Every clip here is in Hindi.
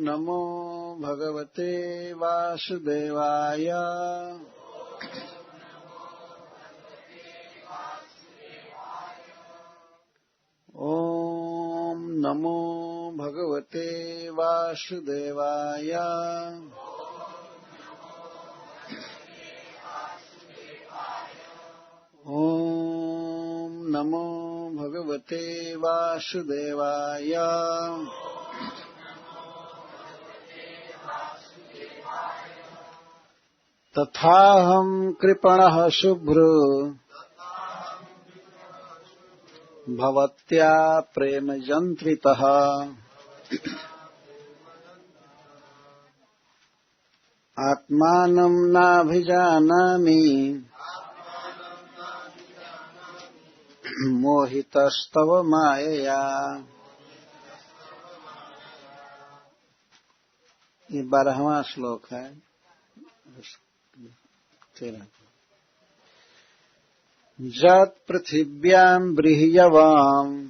नमो भगवते वासुदेवाय। ओम नमो भगवते वासुदेवाय। ओम नमो भगवते वासुदेवाय। तथाहं कृपणः शुभ्रो भवत्या प्रेमजन्त्रितः। आत्मानं नाभिजानामि मोहितस्तव मायया। ये 12वां श्लोक है। जत् पृथिव्यां बृहयवाम्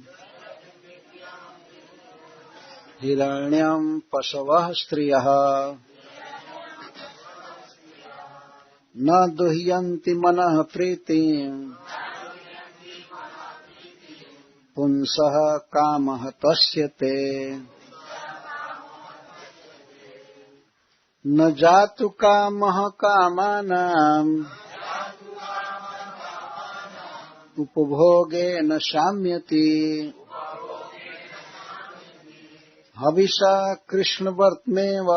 हिरण्यं पशवः स्त्रियः न दुह्यन्ति मनः प्रीतिम् पुंसः कामः तस्य ते। न जातु कामः कामानाम् उपभोगेन शाम्यति। हविषा कृष्णवर्त्मेव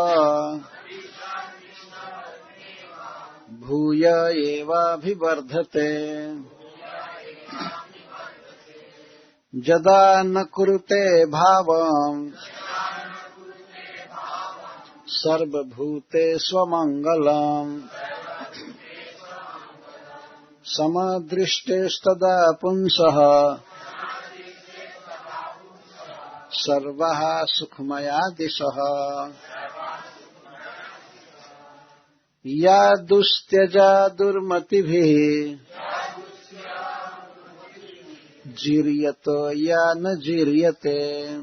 भूय एवाभिवर्धते। यदा न कुरुते भावम् सर्वभूतेष्वमङ्गलम् समदृष्टेस्तदा पुंसः सर्वः सुखमया दिशः। या दुस्त्यजा दुर्मतिभिः जीर्यतो या न जीर्यते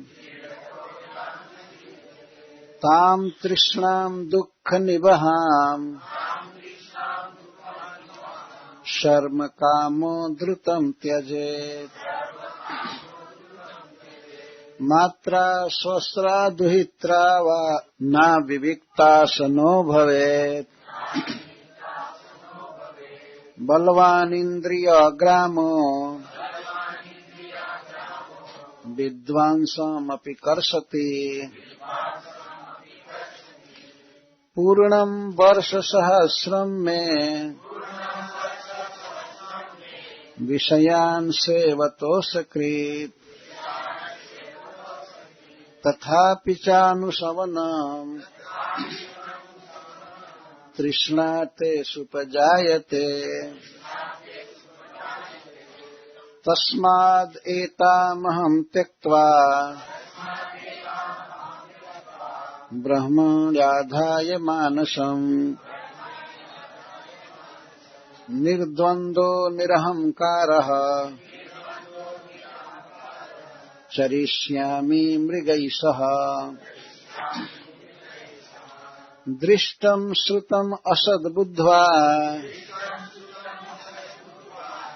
तां तृष्णां दुःखनिवहाम् शर्म कामो द्रुतं त्यजेत्। मात्रा स्वस्रा दुहित्रा वा न विविक्ता सनो भवेत्। बलवानिन्द्रियग्रामो विद्वांसमपि कर्षति। पूर्णं वर्षसहस्रं मे विषयान् सेवतो सकृत् तथापि चानुशवनम् तृष्णा ते सुपजायते। तस्माद् एतामहं त्यक्त्वा ब्रह्मण्याधाय मानसम् निर्द्वन्द्वो निरहङ्कारः चरिष्यामि मृगैः सह। दृष्टं श्रुतम् असद्बुद्ध्वा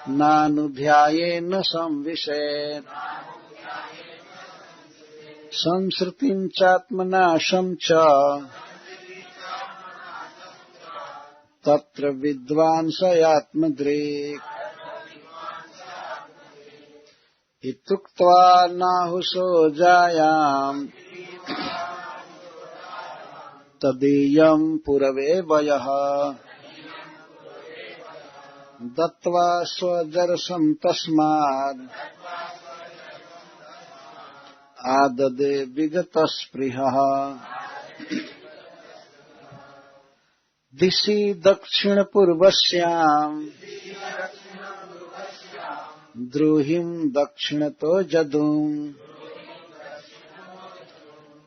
नानुध्यायेन संविशेत्। संसृतिं चात्मनाशं च तत्र विद्वान् स आत्मदृक्। इत्युक्त्वा नाहुषो जायाम् तदीयं पुरवे वयः। दत्त्वा स्वजरसं तस्माद् आददे विगतस्पृहः। दिशि दक्षिणपूर्वस्याम् द्रुहिं दक्षिणतो जदुम्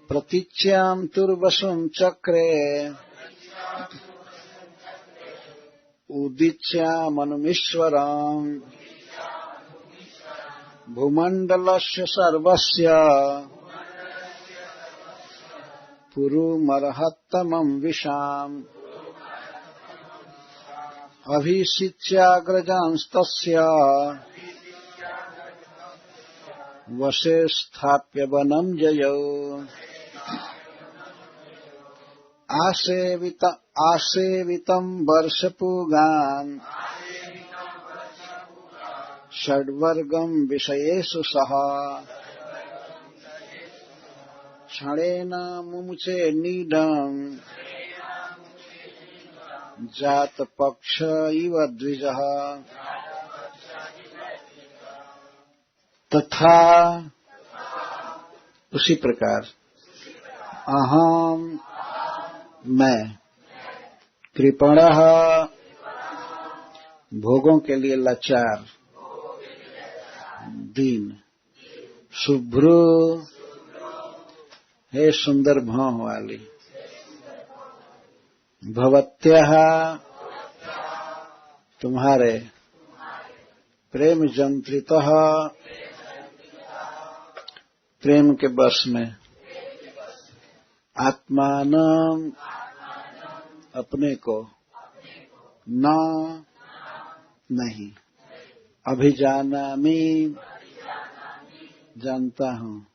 प्रतीच्यां तुर्वशुं चक्रे उदीच्यामनुमीश्वरम्। भूमण्डलस्य सर्वस्य पुरुमर्हत्तमं विशाम् अभिषिच्याग्रजांस्तस्य वशे स्थाप्य वनं जयौ आसेवितं वर्षपूगान् षड्वर्गं विषयेषु सः क्षणेन मुमुचे नीडम् जातपक्ष इव द्विजः तथा उसी प्रकार अहम मैं कृपणः भोगों के लिए लाचार दीन शुभ्रू हे सुंदर भौं वाली भवत्यः तुम्हारे प्रेम जंत्रितः प्रेम के बस में आत्मान अपने को न नहीं अभिजानामि जानता हूँ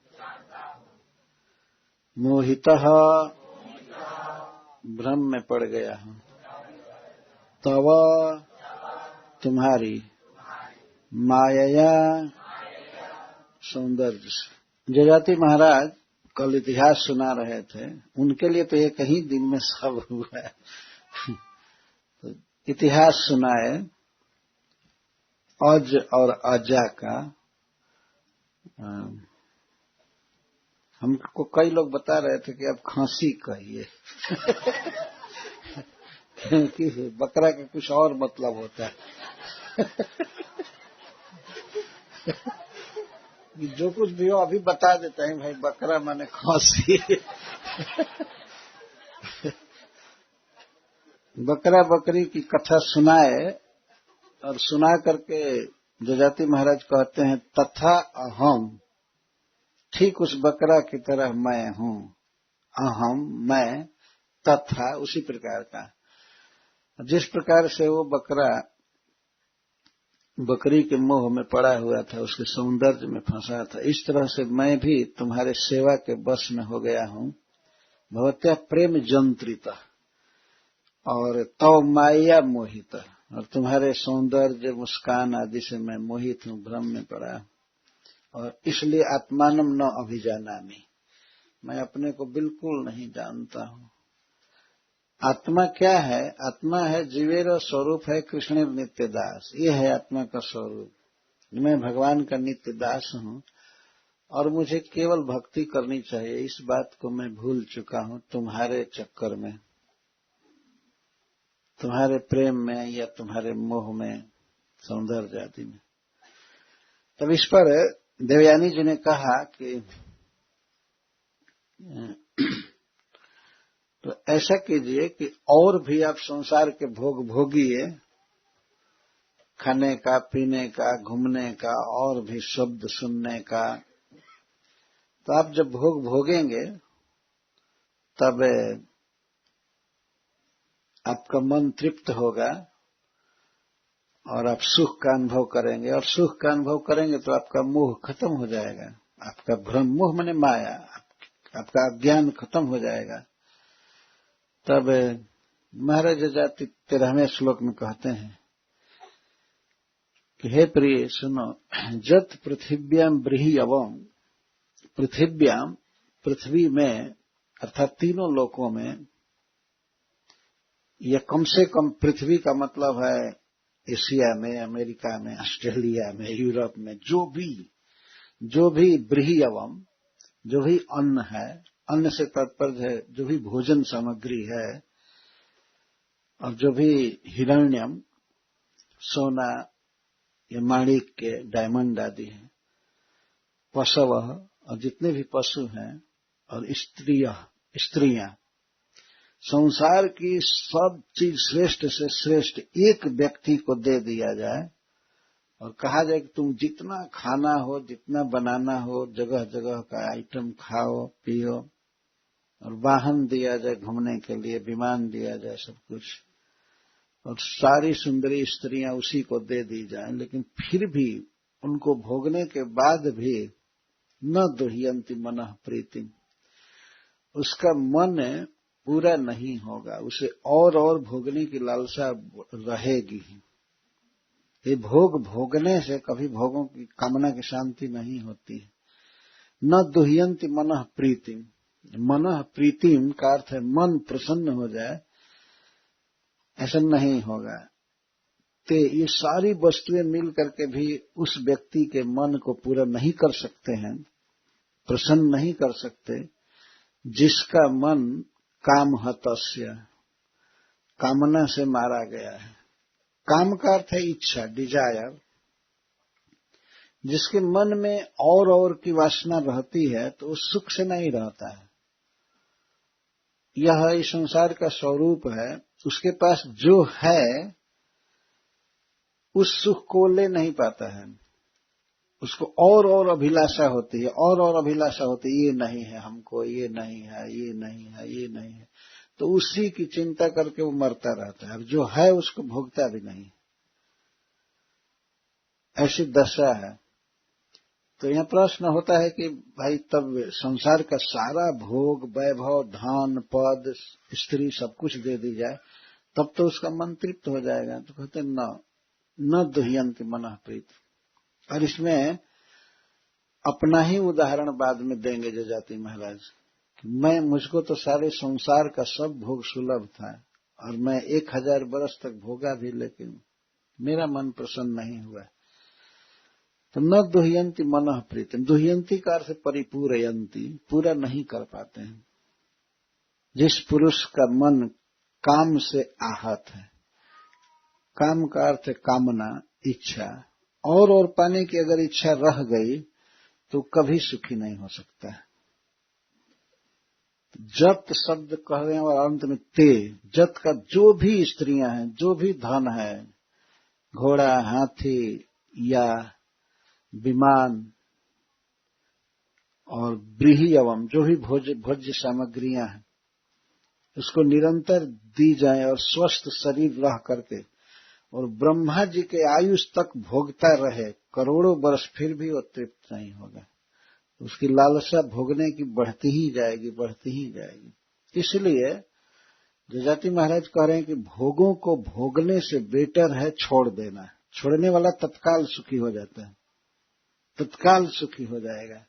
मोहितः भ्रम में पड़ गया हूँ तव तुम्हारी माया सौंदर्य से। जजाति महाराज कल इतिहास सुना रहे थे, उनके लिए तो एक ही दिन में सब हुआ है। इतिहास सुनाए अज और अजा का। हमको कई लोग बता रहे थे कि अब खांसी कहिए क्योंकि बकरा का कुछ और मतलब होता है जो कुछ भी हो अभी बता देता है भाई बकरा माने खांसी बकरा बकरी की कथा सुनाए और सुना करके जजाति महाराज कहते हैं तथा अहम ठीक उस बकरा की तरह मैं हूँ। अहम मैं तथा उसी प्रकार का जिस प्रकार से वो बकरा बकरी के मोह में पड़ा हुआ था, उसके सौंदर्य में फंसा था, इस तरह से मैं भी तुम्हारे सेवा के बस में हो गया हूँ। भवत्या प्रेम जंत्रिता और तव माया मोहित और तुम्हारे सौंदर्य मुस्कान आदि से मैं मोहित हूँ, भ्रम में पड़ा और इसलिए आत्मानम न अभिजानामि मैं अपने को बिल्कुल नहीं जानता हूँ। आत्मा क्या है? आत्मा है जीवेर स्वरूप है कृष्ण नित्य दास। ये है आत्मा का स्वरूप। मैं भगवान का नित्य दास हूँ और मुझे केवल भक्ति करनी चाहिए। इस बात को मैं भूल चुका हूँ तुम्हारे चक्कर में, तुम्हारे प्रेम में या तुम्हारे मोह में, सौंदर्य आदि में। तब इस पर देवयानी जी ने कहा कि तो ऐसा कीजिए कि और भी आप संसार के भोग भोगिए, खाने का, पीने का, घूमने का, और भी शब्द सुनने का। तो आप जब भोग भोगेंगे तब आपका मन तृप्त होगा और आप सुख का अनुभव करेंगे, और सुख का अनुभव करेंगे तो आपका मोह खत्म हो जाएगा। आपका भ्रम, मोह माने माया, आपका अज्ञान खत्म हो जाएगा। तब महाराज जजाति 13वें श्लोक में कहते हैं कि हे प्रिय सुनो, जत पृथिव्याम ब्रीहि अवम, पृथिव्याम पृथ्वी में अर्थात तीनों लोकों में, या कम से कम पृथ्वी का मतलब है एशिया में, अमेरिका में, ऑस्ट्रेलिया में, यूरोप में, जो भी ब्रीहि अवम, जो भी अन्न है, अन्न से तात्पर्य है जो भी भोजन सामग्री है, और जो भी हिरण्यम, सोना या माणिक्य, डायमंड आदि है, पशव और जितने भी पशु हैं, और स्त्रियां, संसार की सब चीज श्रेष्ठ से श्रेष्ठ एक व्यक्ति को दे दिया जाए और कहा जाए कि तुम जितना खाना हो, जितना बनाना हो, जगह जगह का आइटम खाओ पियो, और वाहन दिया जाए घूमने के लिए, विमान दिया जाए, सब कुछ, और सारी सुंदरी स्त्रियां उसी को दे दी जाएं, लेकिन फिर भी उनको भोगने के बाद भी न दुह्यंति मनः प्रीतिम, उसका मन पूरा नहीं होगा, उसे और भोगने की लालसा रहेगी। ये भोग भोगने से कभी भोगों की कामना की शांति नहीं होती है। न दुह्यंति मनः प्रीतिम, मनः प्रीतिम का अर्थ है मन प्रसन्न हो जाए, ऐसा नहीं होगा। तो ये सारी वस्तुएं मिल करके भी उस व्यक्ति के मन को पूरा नहीं कर सकते हैं, प्रसन्न नहीं कर सकते, जिसका मन काम हतस्य, कामना से मारा गया है। काम का अर्थ है इच्छा, डिजायर। जिसके मन में और की वासना रहती है तो वो सुख से नहीं रहता है। यह इस संसार का स्वरूप है। उसके पास जो है उस सुख को ले नहीं पाता है, उसको और अभिलाषा होती है, और अभिलाषा होती है, ये नहीं है हमको, ये नहीं है, ये नहीं है, ये नहीं है, तो उसी की चिंता करके वो मरता रहता है, जो है उसको भोगता भी नहीं। ऐसी दशा है। तो यह प्रश्न होता है कि भाई तब संसार का सारा भोग, वैभव, धन, पद, स्त्री सब कुछ दे दी जाए तब तो उसका मन तृप्त हो जाएगा। तो कहते न दुह्यंति मनः प्रीत। और इसमें अपना ही उदाहरण बाद में देंगे जजाति महाराज कि मुझको तो सारे संसार का सब भोग सुलभ था और मैं 1000 वर्ष तक भोगा भी, लेकिन मेरा मन प्रसन्न नहीं हुआ। तो न दुह्यंति मनः प्रीतम, दुह्यंति का अर्थ परिपूरयंति, पूरा नहीं कर पाते हैं। जिस पुरुष का मन काम से आहत है, काम का अर्थ है कामना, इच्छा, और पाने की अगर इच्छा रह गई तो कभी सुखी नहीं हो सकता है। जत शब्द कह रहे हैं और अंत में ते, जत का जो भी स्त्रियां हैं, जो भी धन है, घोड़ा, हाथी या विमान और व्रीहियवम, जो भी भोज्य सामग्रियां हैं, उसको निरंतर दी जाए और स्वस्थ शरीर रह करके, और ब्रह्मा जी के आयुष तक भोगता रहे करोड़ों वर्ष, फिर भी वो तृप्त नहीं होगा। उसकी लालसा भोगने की बढ़ती ही जाएगी, बढ़ती ही जाएगी। इसलिए जजाति महाराज कह रहे हैं कि भोगों को भोगने से बेटर है छोड़ देना। छोड़ने वाला तत्काल सुखी हो जाता है, तत्काल सुखी हो जाएगा।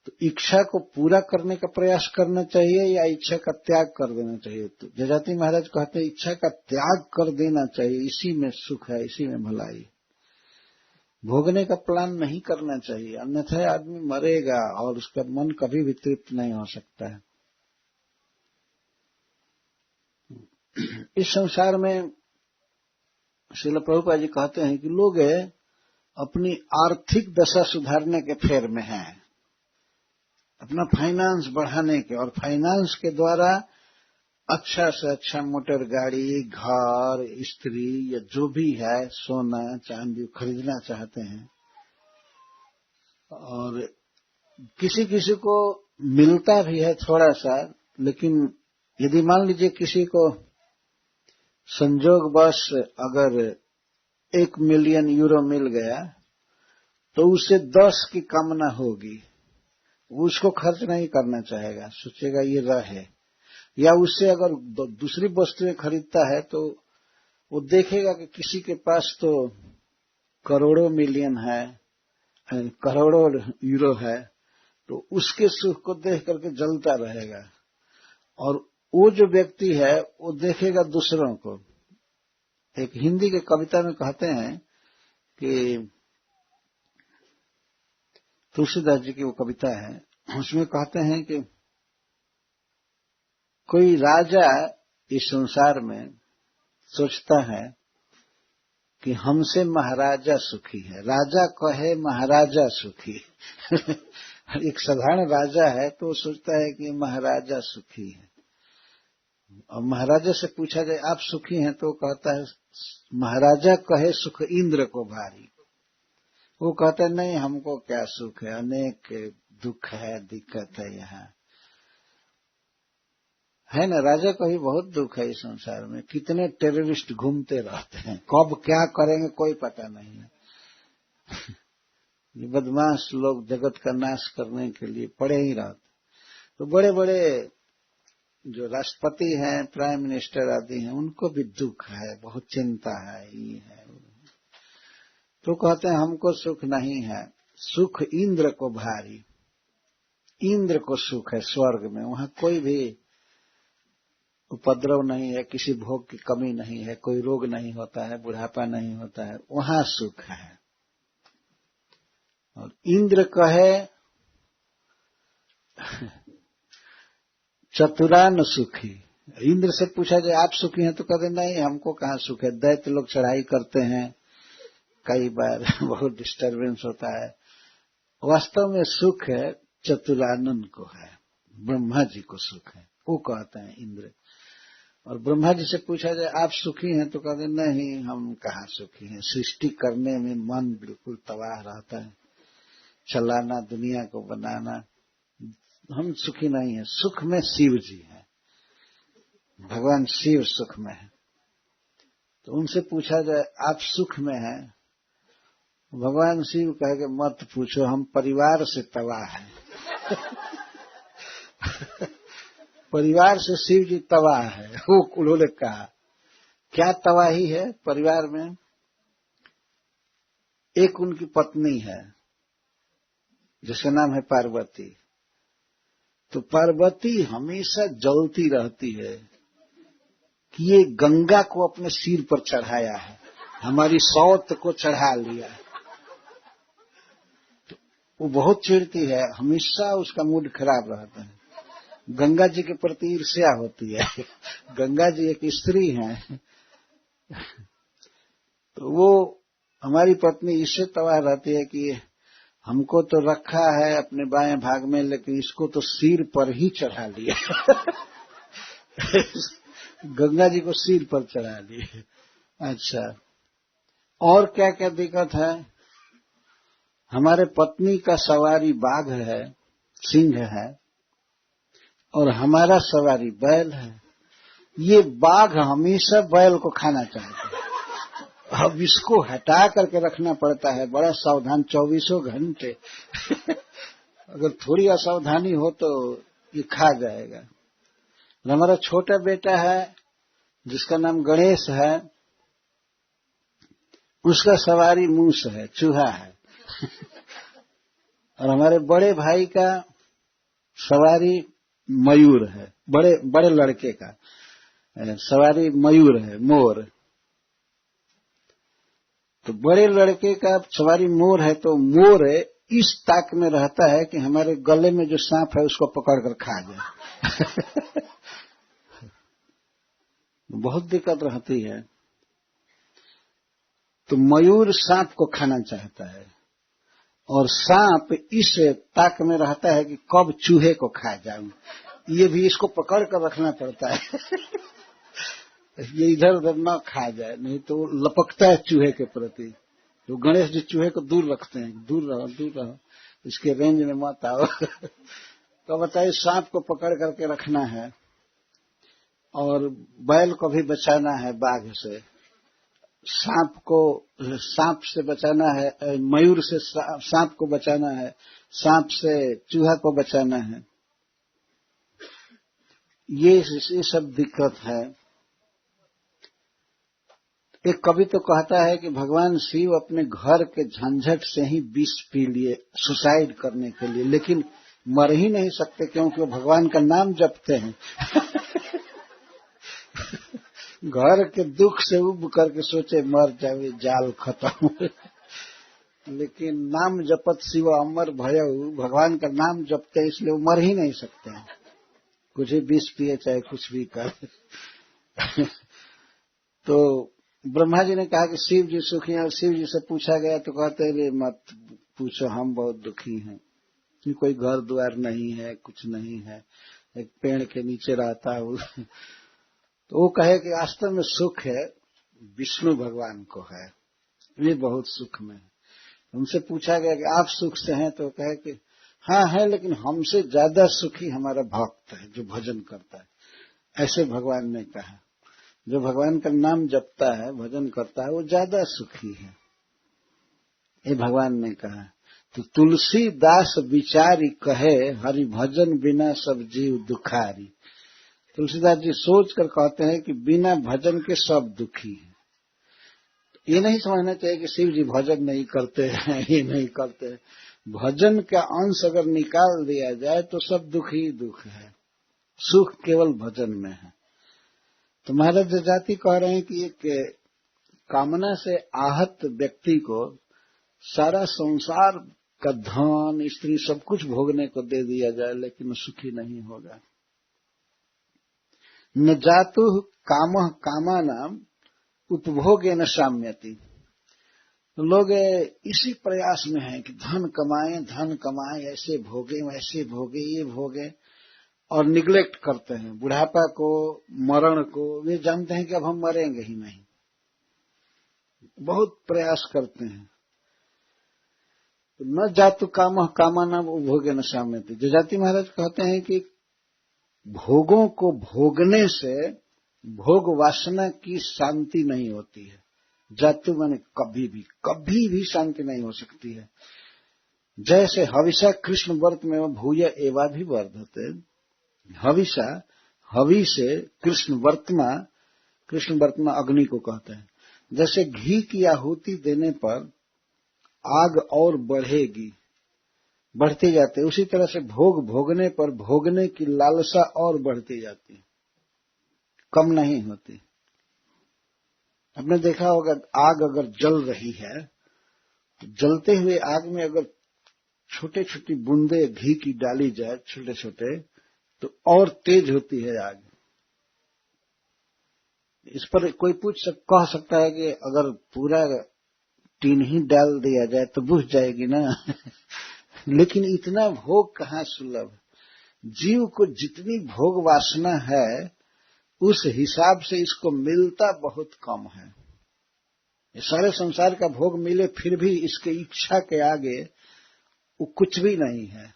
तो इच्छा को पूरा करने का प्रयास करना चाहिए या इच्छा का त्याग कर देना चाहिए? तो जजाति महाराज कहते हैं इच्छा का त्याग कर देना चाहिए, इसी में सुख है, इसी में भलाई। भोगने का प्लान नहीं करना चाहिए, अन्यथा आदमी मरेगा और उसका मन कभी भी तृप्त नहीं हो सकता है। इस संसार में श्रील प्रभुपाद जी कहते हैं कि लोग अपनी आर्थिक दशा सुधारने के फेर में हैं, अपना फाइनेंस बढ़ाने के, और फाइनेंस के द्वारा अच्छा से अच्छा मोटर गाड़ी, घर, स्त्री या जो भी है, सोना चांदी खरीदना चाहते हैं। और किसी किसी को मिलता भी है थोड़ा सा, लेकिन यदि मान लीजिए किसी को संजोगवश अगर 1 मिलियन यूरो मिल गया तो उसे 10 की कामना होगी, उसको खर्च नहीं करना चाहेगा, सोचेगा ये रहे। या उससे अगर दूसरी वस्तुएं खरीदता है तो वो देखेगा कि किसी के पास तो करोड़ों मिलियन है, करोड़ों यूरो है, तो उसके सुख को देख करके जलता रहेगा। और वो जो व्यक्ति है वो देखेगा दूसरों को। एक हिंदी के कविता में कहते हैं कि तुलसीदास जी की वो कविता है, उसमें कहते हैं कि कोई राजा इस संसार में सोचता है कि हमसे महाराजा सुखी है, राजा कहे महाराजा सुखी। एक साधारण राजा है तो सोचता है कि महाराजा सुखी है, और महाराजा से पूछा जाए आप सुखी हैं तो कहता है महाराजा कहे सुख इंद्र को भारी। वो कहता है नहीं हमको क्या सुख है, अनेक दुख है, दिक्कत है यहाँ। है ना, राजा को ही बहुत दुख है इस संसार में। कितने टेररिस्ट घूमते रहते हैं, कब क्या करेंगे कोई पता नहीं है। ये बदमाश लोग जगत का नाश करने के लिए पड़े ही रहते। तो बड़े बड़े जो राष्ट्रपति हैं, प्राइम मिनिस्टर आदि हैं, उनको भी दुख है, बहुत चिंता है, ये है। तो कहते हैं हमको सुख नहीं है, सुख इंद्र को भारी। इंद्र को सुख है स्वर्ग में, वहां कोई भी उपद्रव नहीं है, किसी भोग की कमी नहीं है, कोई रोग नहीं होता है, बुढ़ापा नहीं होता है, वहां सुख है। और इंद्र कहे चतुरान सुखी। इंद्र से पूछा जाए आप सुखी हैं तो कहते नहीं, हमको कहाँ सुख है, दैत्य लोग चढ़ाई करते हैं, कई बार बहुत डिस्टरबेंस होता है। वास्तव में सुख है चतुरानन को है, ब्रह्मा जी को सुख है, वो कहते हैं इंद्र। और ब्रह्मा जी से पूछा जाए आप सुखी हैं तो कहते नहीं, हम कहाँ सुखी हैं, सृष्टि करने में मन बिल्कुल तबाह रहता है, चलाना, दुनिया को बनाना, हम सुखी नहीं है। सुख में शिव जी हैं, भगवान शिव सुख में है। तो उनसे पूछा जाए आप सुख में हैं, भगवान शिव कहेंगे मत पूछो, हम परिवार से तबाह हैं। परिवार से शिव जी तबाह है। वो उन्होंने कहा क्या तबाही है परिवार में? एक उनकी पत्नी है जिसका नाम है पार्वती। तो पार्वती हमेशा जलती रहती है कि ये गंगा को अपने सिर पर चढ़ाया है, हमारी सौत को चढ़ा लिया। तो वो बहुत चिढ़ती है, हमेशा उसका मूड खराब रहता है। गंगा जी के प्रति ईर्ष्या होती है। गंगा जी एक स्त्री हैं, तो वो हमारी पत्नी इससे तबाह रहती है कि हमको तो रखा है अपने बाएं भाग में, लेकिन इसको तो सिर पर ही चढ़ा लिया। गंगा जी को सिर पर चढ़ा लिए। अच्छा, और क्या क्या दिक्कत है? हमारे पत्नी का सवारी बाघ है, सिंह है, और हमारा सवारी बैल है। ये बाघ हमेशा बैल को खाना चाहता है, अब इसको हटा करके रखना पड़ता है, बड़ा सावधान 24 घंटे। अगर थोड़ी असावधानी हो तो ये खा जाएगा। हमारा छोटा बेटा है जिसका नाम गणेश है, उसका सवारी मूस है, चूहा है। और हमारे बड़े भाई का सवारी मयूर है, बड़े लड़के का सवारी मयूर है, मोर। तो बड़े लड़के का सवारी मोर है, तो मोर इस ताक में रहता है कि हमारे गले में जो सांप है उसको पकड़कर खा जाए। बहुत दिक्कत रहती है। तो मयूर सांप को खाना चाहता है और सांप इस ताक में रहता है कि कब चूहे को खा जाऊं, ये भी इसको पकड़ कर रखना पड़ता है। ये इधर उधर न खा जाए, नहीं तो लपकता है चूहे के प्रति। तो गणेश जी चूहे को दूर रखते हैं, दूर रहो, इसके रेंज में मत आओ। तो बताइए, सांप को पकड़ करके रखना है और बैल को भी बचाना है बाघ से, सांप से बचाना है, मयूर से सांप को बचाना है, सांप से चूहा को बचाना है। ये सब दिक्कत है। एक कवि तो कहता है कि भगवान शिव अपने घर के झंझट से ही विष पी लिए सुसाइड करने के लिए, लेकिन मर ही नहीं सकते क्योंकि वो भगवान का नाम जपते हैं। घर के दुख से उब करके सोचे मर जावे, जाल खत्म। लेकिन नाम जपत शिव अमर भयउ, भगवान का नाम जपते हैं इसलिए वो मर ही नहीं सकते हैं, कुछ ही विष पिए चाहे कुछ भी कर। तो ब्रह्मा जी ने कहा कि शिव जी सुखी हैं, और शिव जी से पूछा गया तो कहते हैं मत पूछो, हम बहुत दुखी हैं, कोई घर द्वार नहीं है, कुछ नहीं है, एक पेड़ के नीचे रहता हूँ। तो वो कहे कि वास्तव में सुख है विष्णु भगवान को है, ये बहुत सुख में है। उनसे पूछा गया कि आप सुख से हैं, तो कहे कि हाँ है, लेकिन हमसे ज्यादा सुखी हमारा भक्त है जो भजन करता है। ऐसे भगवान ने कहा। जो भगवान का नाम जपता है, भजन करता है, वो ज्यादा सुखी है, ये भगवान ने कहा। तो तुलसीदास विचारी कहे, हरि भजन बिना सब जीव दुखारी। तुलसीदास जी सोच कर कहते हैं कि बिना भजन के सब दुखी हैं। ये नहीं समझना चाहिए कि शिव जी भजन नहीं करते हैं, ये नहीं करते हैं। भजन का अंश अगर निकाल दिया जाए तो सब दुख ही दुख है, सुख केवल भजन में है। तो महाराज जजाति कह रहे हैं कि एक कामना से आहत व्यक्ति को सारा संसार का धन, स्त्री, सब कुछ भोगने को दे दिया जाए, लेकिन सुखी नहीं होगा। न जातु कामः कामानाम उपभोगे न साम्यति। लोग इसी प्रयास में हैं कि धन कमाएं, ऐसे भोगे वैसे भोगे, ये भोगे, और निग्लेक्ट करते हैं बुढ़ापा को, मरण को। वे जानते हैं कि अब हम मरेंगे ही नहीं, बहुत प्रयास करते हैं। न जातु कामः कामानाम उपभोगे न साम्यति। जजाति महाराज कहते हैं कि भोगों को भोगने से भोग वासना की शांति नहीं होती है। जातु माने कभी भी शांति नहीं हो सकती है। जैसे हविषा कृष्ण व्रत में भूय एवाभिवर्धते। हविषा, हवि से कृष्ण वर्तमा अग्नि को कहते हैं। जैसे घी की आहुति देने पर आग और बढ़ेगी, बढ़ती जाती है, उसी तरह से भोग भोगने पर भोगने की लालसा और बढ़ती जाती है, कम नहीं होती। आपने देखा होगा, आग अगर जल रही है तो जलते हुए आग में अगर छोटे छोटी बूंदे घी की डाली जाए, छोटे छोटे, तो और तेज होती है आग। इस पर कोई कह सकता है कि अगर पूरा टीन ही डाल दिया जाए तो बुझ जाएगी ना। लेकिन इतना भोग कहाँ सुलभ। जीव को जितनी भोग वासना है उस हिसाब से इसको मिलता बहुत कम है। ये सारे संसार का भोग मिले फिर भी इसके इच्छा के आगे वो कुछ भी नहीं है,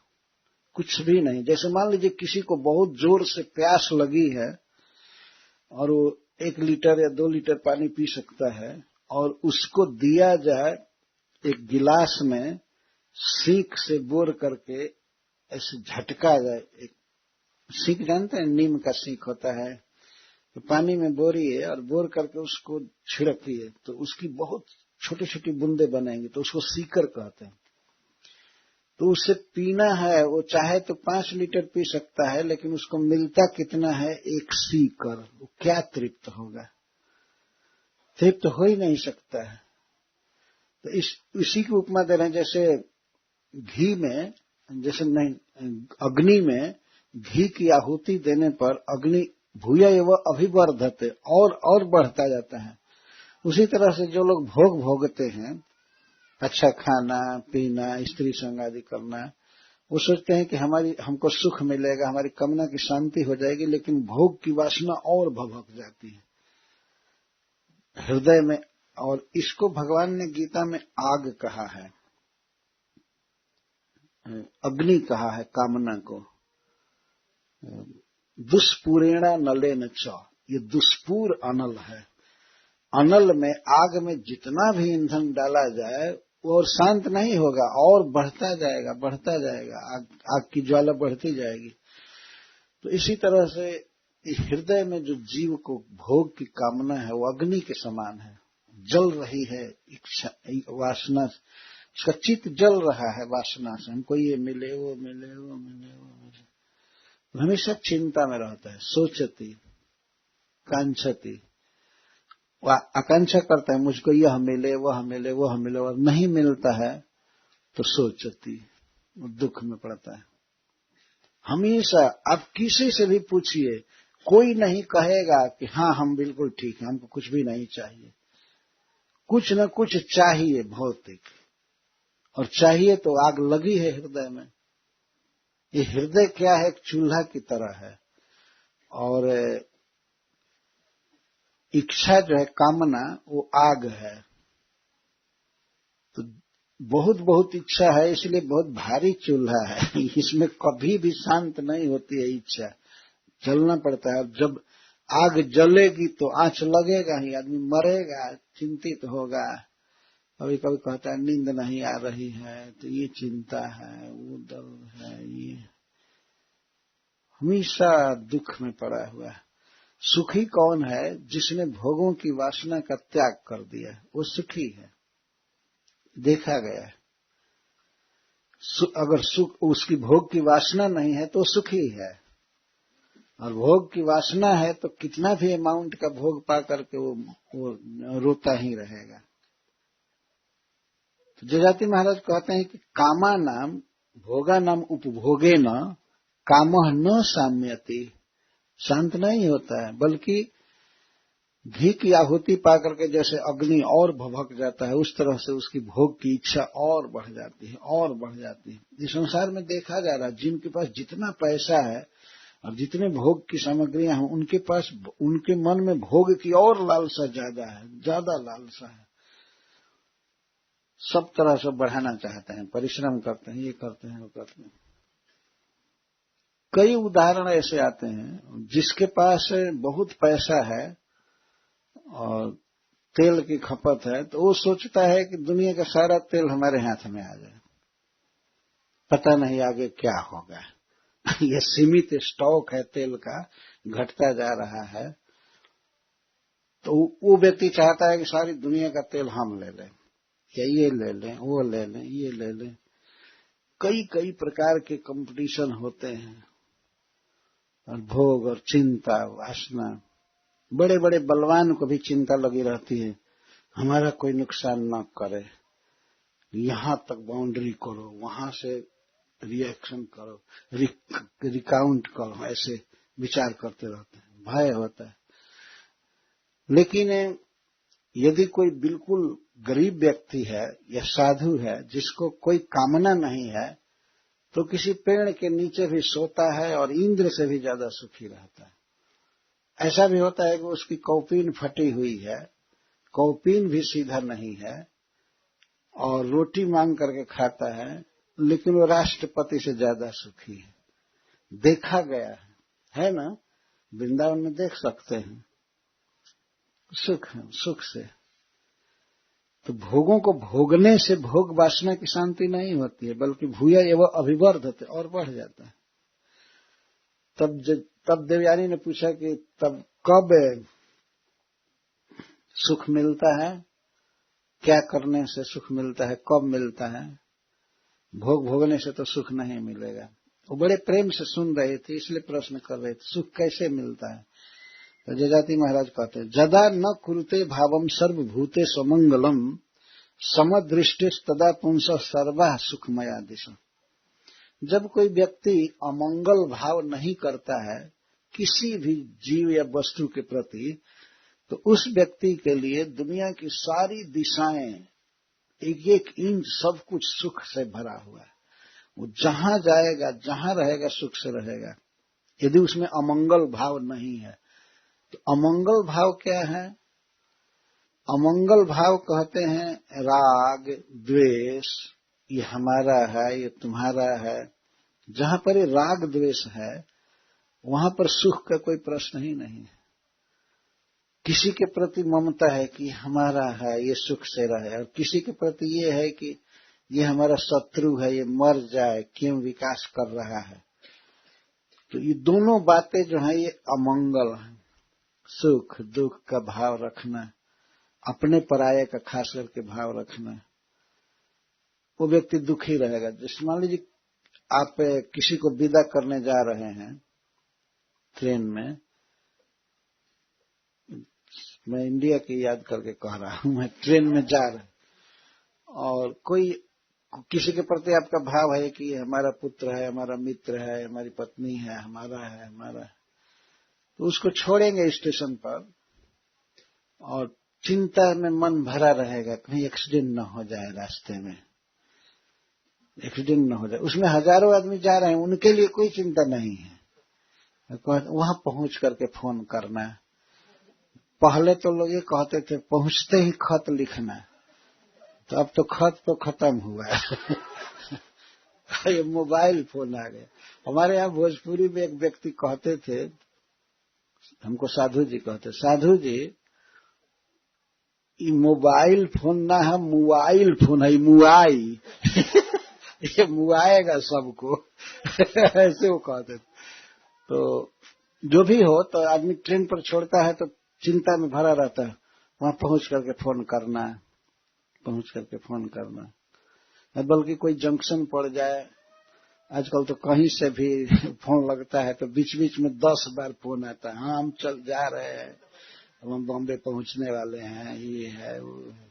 कुछ भी नहीं। जैसे मान लीजिए किसी को बहुत जोर से प्यास लगी है और वो 1 लीटर या 2 लीटर पानी पी सकता है, और उसको दिया जाए एक गिलास में सीख से बोर करके ऐसे झटका जाए। एक सीख जानते हैं, नीम का सीख होता है, तो पानी में बोरिए और बोर करके उसको छिड़किए तो उसकी बहुत छोटी छोटी बूंदे बनेंगी, तो उसको सीकर कहते हैं। तो उसे पीना है, वो चाहे तो 5 लीटर पी सकता है, लेकिन उसको मिलता कितना है, 1 सीकर। वो क्या तृप्त होगा, तृप्त हो ही नहीं सकता है। तो इसी की उपमा दे रहे हैं। जैसे घी में, जैसे नहीं, अग्नि में घी की आहुति देने पर अग्नि भूया एवं अभिवर्धते, और बढ़ता जाता है। उसी तरह से जो लोग भोग भोगते हैं, अच्छा खाना पीना, स्त्री संग आदि करना, वो सोचते हैं कि हमको सुख मिलेगा, हमारी कामना की शांति हो जाएगी, लेकिन भोग की वासना और भभक जाती है हृदय में। और इसको भगवान ने गीता में आग कहा है, अग्नि कहा है कामना को। दुष्पूरेणा नलेन च, ये दुष्पूर अनल है। अनल में, आग में जितना भी ईंधन डाला जाए वो और शांत नहीं होगा, और बढ़ता जाएगा, आग की ज्वाला बढ़ती जाएगी। तो इसी तरह से हृदय में जो जीव को भोग की कामना है वो अग्नि के समान है, जल रही है इच्छा, वासना, इसका चित्त जल रहा है वासना से, हमको ये मिले, वो मिले, वो मिले, वो मिले, हमेशा चिंता में रहता है। सोचती कांक्षती, आकांक्षा करता है मुझको यह मिले, वह मिले, वह मिले, और नहीं मिलता है तो सोचती, वो दुख में पड़ता है। हमेशा आप किसी से भी पूछिए, कोई नहीं कहेगा कि हाँ हम बिल्कुल ठीक हैं, हमको कुछ भी नहीं चाहिए। कुछ न कुछ चाहिए भौतिक, और चाहिए तो आग लगी है हृदय में। ये हृदय क्या है, एक चूल्हा की तरह है, और इच्छा जो है, कामना, वो आग है। तो बहुत इच्छा है, इसलिए बहुत भारी चूल्हा है। इसमें कभी भी शांत नहीं होती है इच्छा, जलना पड़ता है। जब आग जलेगी तो आंच लगेगा ही, आदमी मरेगा, चिंतित होगा। कभी कभी कहता है नींद नहीं आ रही है तो ये चिंता है, वो दर्द है, ये हमेशा दुख में पड़ा हुआ है। सुखी कौन है? जिसने भोगों की वासना का त्याग कर दिया, वो सुखी है, देखा गया है। अगर सुख उसकी भोग की वासना नहीं है तो सुखी है, और भोग की वासना है तो कितना भी अमाउंट का भोग पा करके वो रोता ही रहेगा। तो जजाति महाराज कहते हैं कि कामा नाम भोगा नाम उपभोगे न कामह न साम्यति, शांत नहीं होता है, बल्कि घी की आहुति पा करके जैसे अग्नि और भभक जाता है, उस तरह से उसकी भोग की इच्छा और बढ़ जाती है और बढ़ जाती है। इस संसार में देखा जा रहा है, जिनके पास जितना पैसा है और जितने भोग की सामग्रियां हैं, उनके पास उनके मन में भोग की और लालसा ज्यादा है, ज्यादा लालसा है। सब तरह से बढ़ाना चाहते हैं, परिश्रम करते हैं, ये करते हैं, वो करते हैं। कई उदाहरण ऐसे आते हैं, जिसके पास बहुत पैसा है और तेल की खपत है, तो वो सोचता है कि दुनिया का सारा तेल हमारे हाथ में आ जाए, पता नहीं आगे क्या होगा। ये सीमित स्टॉक है तेल का, घटता जा रहा है, तो वो व्यक्ति चाहता है कि सारी दुनिया का तेल हम ले लें, या ये ले लें, वो ले लें, ये ले लें। कई कई प्रकार के कंपटीशन होते हैं, और भोग और चिंता, वासना। बड़े बड़े बलवान को भी चिंता लगी रहती है, हमारा कोई नुकसान न करे, यहां तक बाउंड्री करो, वहां से रिएक्शन करो, रिकाउंट करो, ऐसे विचार करते रहते हैं, भय होता है। लेकिन यदि कोई बिल्कुल गरीब व्यक्ति है या साधु है, जिसको कोई कामना नहीं है, तो किसी पेड़ के नीचे भी सोता है और इंद्र से भी ज्यादा सुखी रहता है। ऐसा भी होता है कि उसकी कौपीन फटी हुई है, कौपीन भी सीधा नहीं है, और रोटी मांग करके खाता है, लेकिन वो राष्ट्रपति से ज्यादा सुखी है। देखा गया है ना, वृंदावन में देख सकते हैं, सुख है, सुख से। तो भोगों को भोगने से भोग वासना की शांति नहीं होती है, बल्कि भूया एवं अभिवर्धते, और बढ़ जाता है। तब देवयानी ने पूछा कि तब कब सुख मिलता है, क्या करने से सुख मिलता है, कब मिलता है? भोग भोगने से तो सुख नहीं मिलेगा। वो बड़े प्रेम से सुन रहे थे, इसलिए प्रश्न कर रहे थे, सुख कैसे मिलता है? तो जजाति महाराज कहते हैं, जदा न कुरुते भावम सर्वभूते स्वमंगलम समदृष्टिस तदा पुंस सर्वा सुखमया दिशा। जब कोई व्यक्ति अमंगल भाव नहीं करता है किसी भी जीव या वस्तु के प्रति, तो उस व्यक्ति के लिए दुनिया की सारी दिशाएं, एक एक इंच सब कुछ सुख से भरा हुआ है। वो जहां जाएगा, जहां रहेगा, सुख से रहेगा। यदि उसमें अमंगल भाव नहीं है, तो अमंगल भाव क्या है? अमंगल भाव कहते हैं राग, द्वेष, ये हमारा है, ये तुम्हारा है। जहां पर ये राग द्वेष है, वहां पर सुख का कोई प्रश्न ही नहीं है। किसी के प्रति ममता है कि हमारा है, ये सुख से रहे, और किसी के प्रति ये है कि ये हमारा शत्रु है, ये मर जाए, क्यों विकास कर रहा है। तो ये दोनों बातें जो है, ये अमंगल है। सुख दुख का भाव रखना, अपने पराये का खास करके भाव रखना, वो व्यक्ति दुखी रहेगा। जैसे मान लीजिए आप किसी को विदा करने जा रहे हैं ट्रेन में, मैं इंडिया की याद करके कह रहा हूं, मैं ट्रेन में जा रहा हूं, और कोई किसी के प्रति आपका भाव है कि हमारा पुत्र है, हमारा मित्र है, हमारी पत्नी है, हमारा है, हमारा है, तो उसको छोड़ेंगे स्टेशन पर, और चिंता में मन भरा रहेगा, कहीं एक्सीडेंट न हो जाए, रास्ते में एक्सीडेंट न हो जाए। उसमें हजारों आदमी जा रहे हैं, उनके लिए कोई चिंता नहीं है। वहां पहुंच करके फोन करना। पहले तो लोग ये कहते थे पहुंचते ही खत लिखना, तो अब तो खत तो खत्म हुआ है। ये मोबाइल फोन आ गया। हमारे यहाँ भोजपुरी में एक व्यक्ति कहते थे हमको साधु जी कहते, साधु जी ये मोबाइल फोन ना है, मोबाइल फोन है, मुआई ये मुआएगा सबको ऐसे वो कहते। तो जो भी हो, तो आदमी ट्रेन पर छोड़ता है तो चिंता में भरा रहता है, वहां पहुंच करके फोन करना है, पहुंच करके फोन करना है। बल्कि कोई जंक्शन पड़ जाए, आजकल तो कहीं से भी फोन लगता है तो बीच बीच में 10 बार फोन आता है, हाँ हम चल जा रहे हैं, हम बॉम्बे पहुंचने वाले हैं, ये है वो है।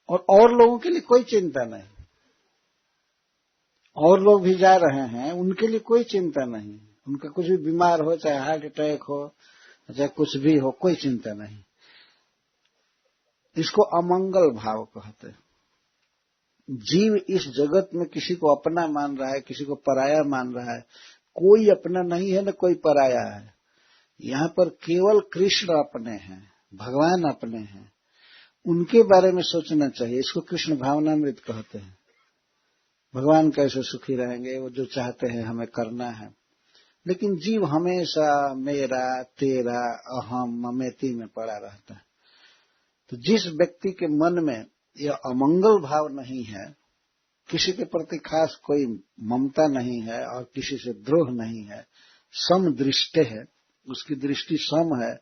और लोगों के लिए कोई चिंता नहीं, और लोग भी जा रहे हैं, उनके लिए कोई चिंता नहीं। उनका कुछ भी बीमार हो, चाहे हार्ट अटैक हो, चाहे कुछ भी हो, कोई चिंता नहीं। इसको अमंगल भाव कहते हैं। जीव इस जगत में किसी को अपना मान रहा है, किसी को पराया मान रहा है। कोई अपना नहीं है, न कोई पराया है। यहाँ पर केवल कृष्ण अपने हैं, भगवान अपने हैं, उनके बारे में सोचना चाहिए। इसको कृष्ण भावनामृत कहते हैं। भगवान कैसे सुखी रहेंगे, वो जो चाहते हैं हमें करना है। लेकिन जीव हमेशा मेरा, तेरा, अहम, ममेती में पड़ा रहता है। तो जिस व्यक्ति के मन में यह अमंगल भाव नहीं है, किसी के प्रति खास कोई ममता नहीं है और किसी से द्रोह नहीं है, समदृष्टि है, उसकी दृष्टि सम है,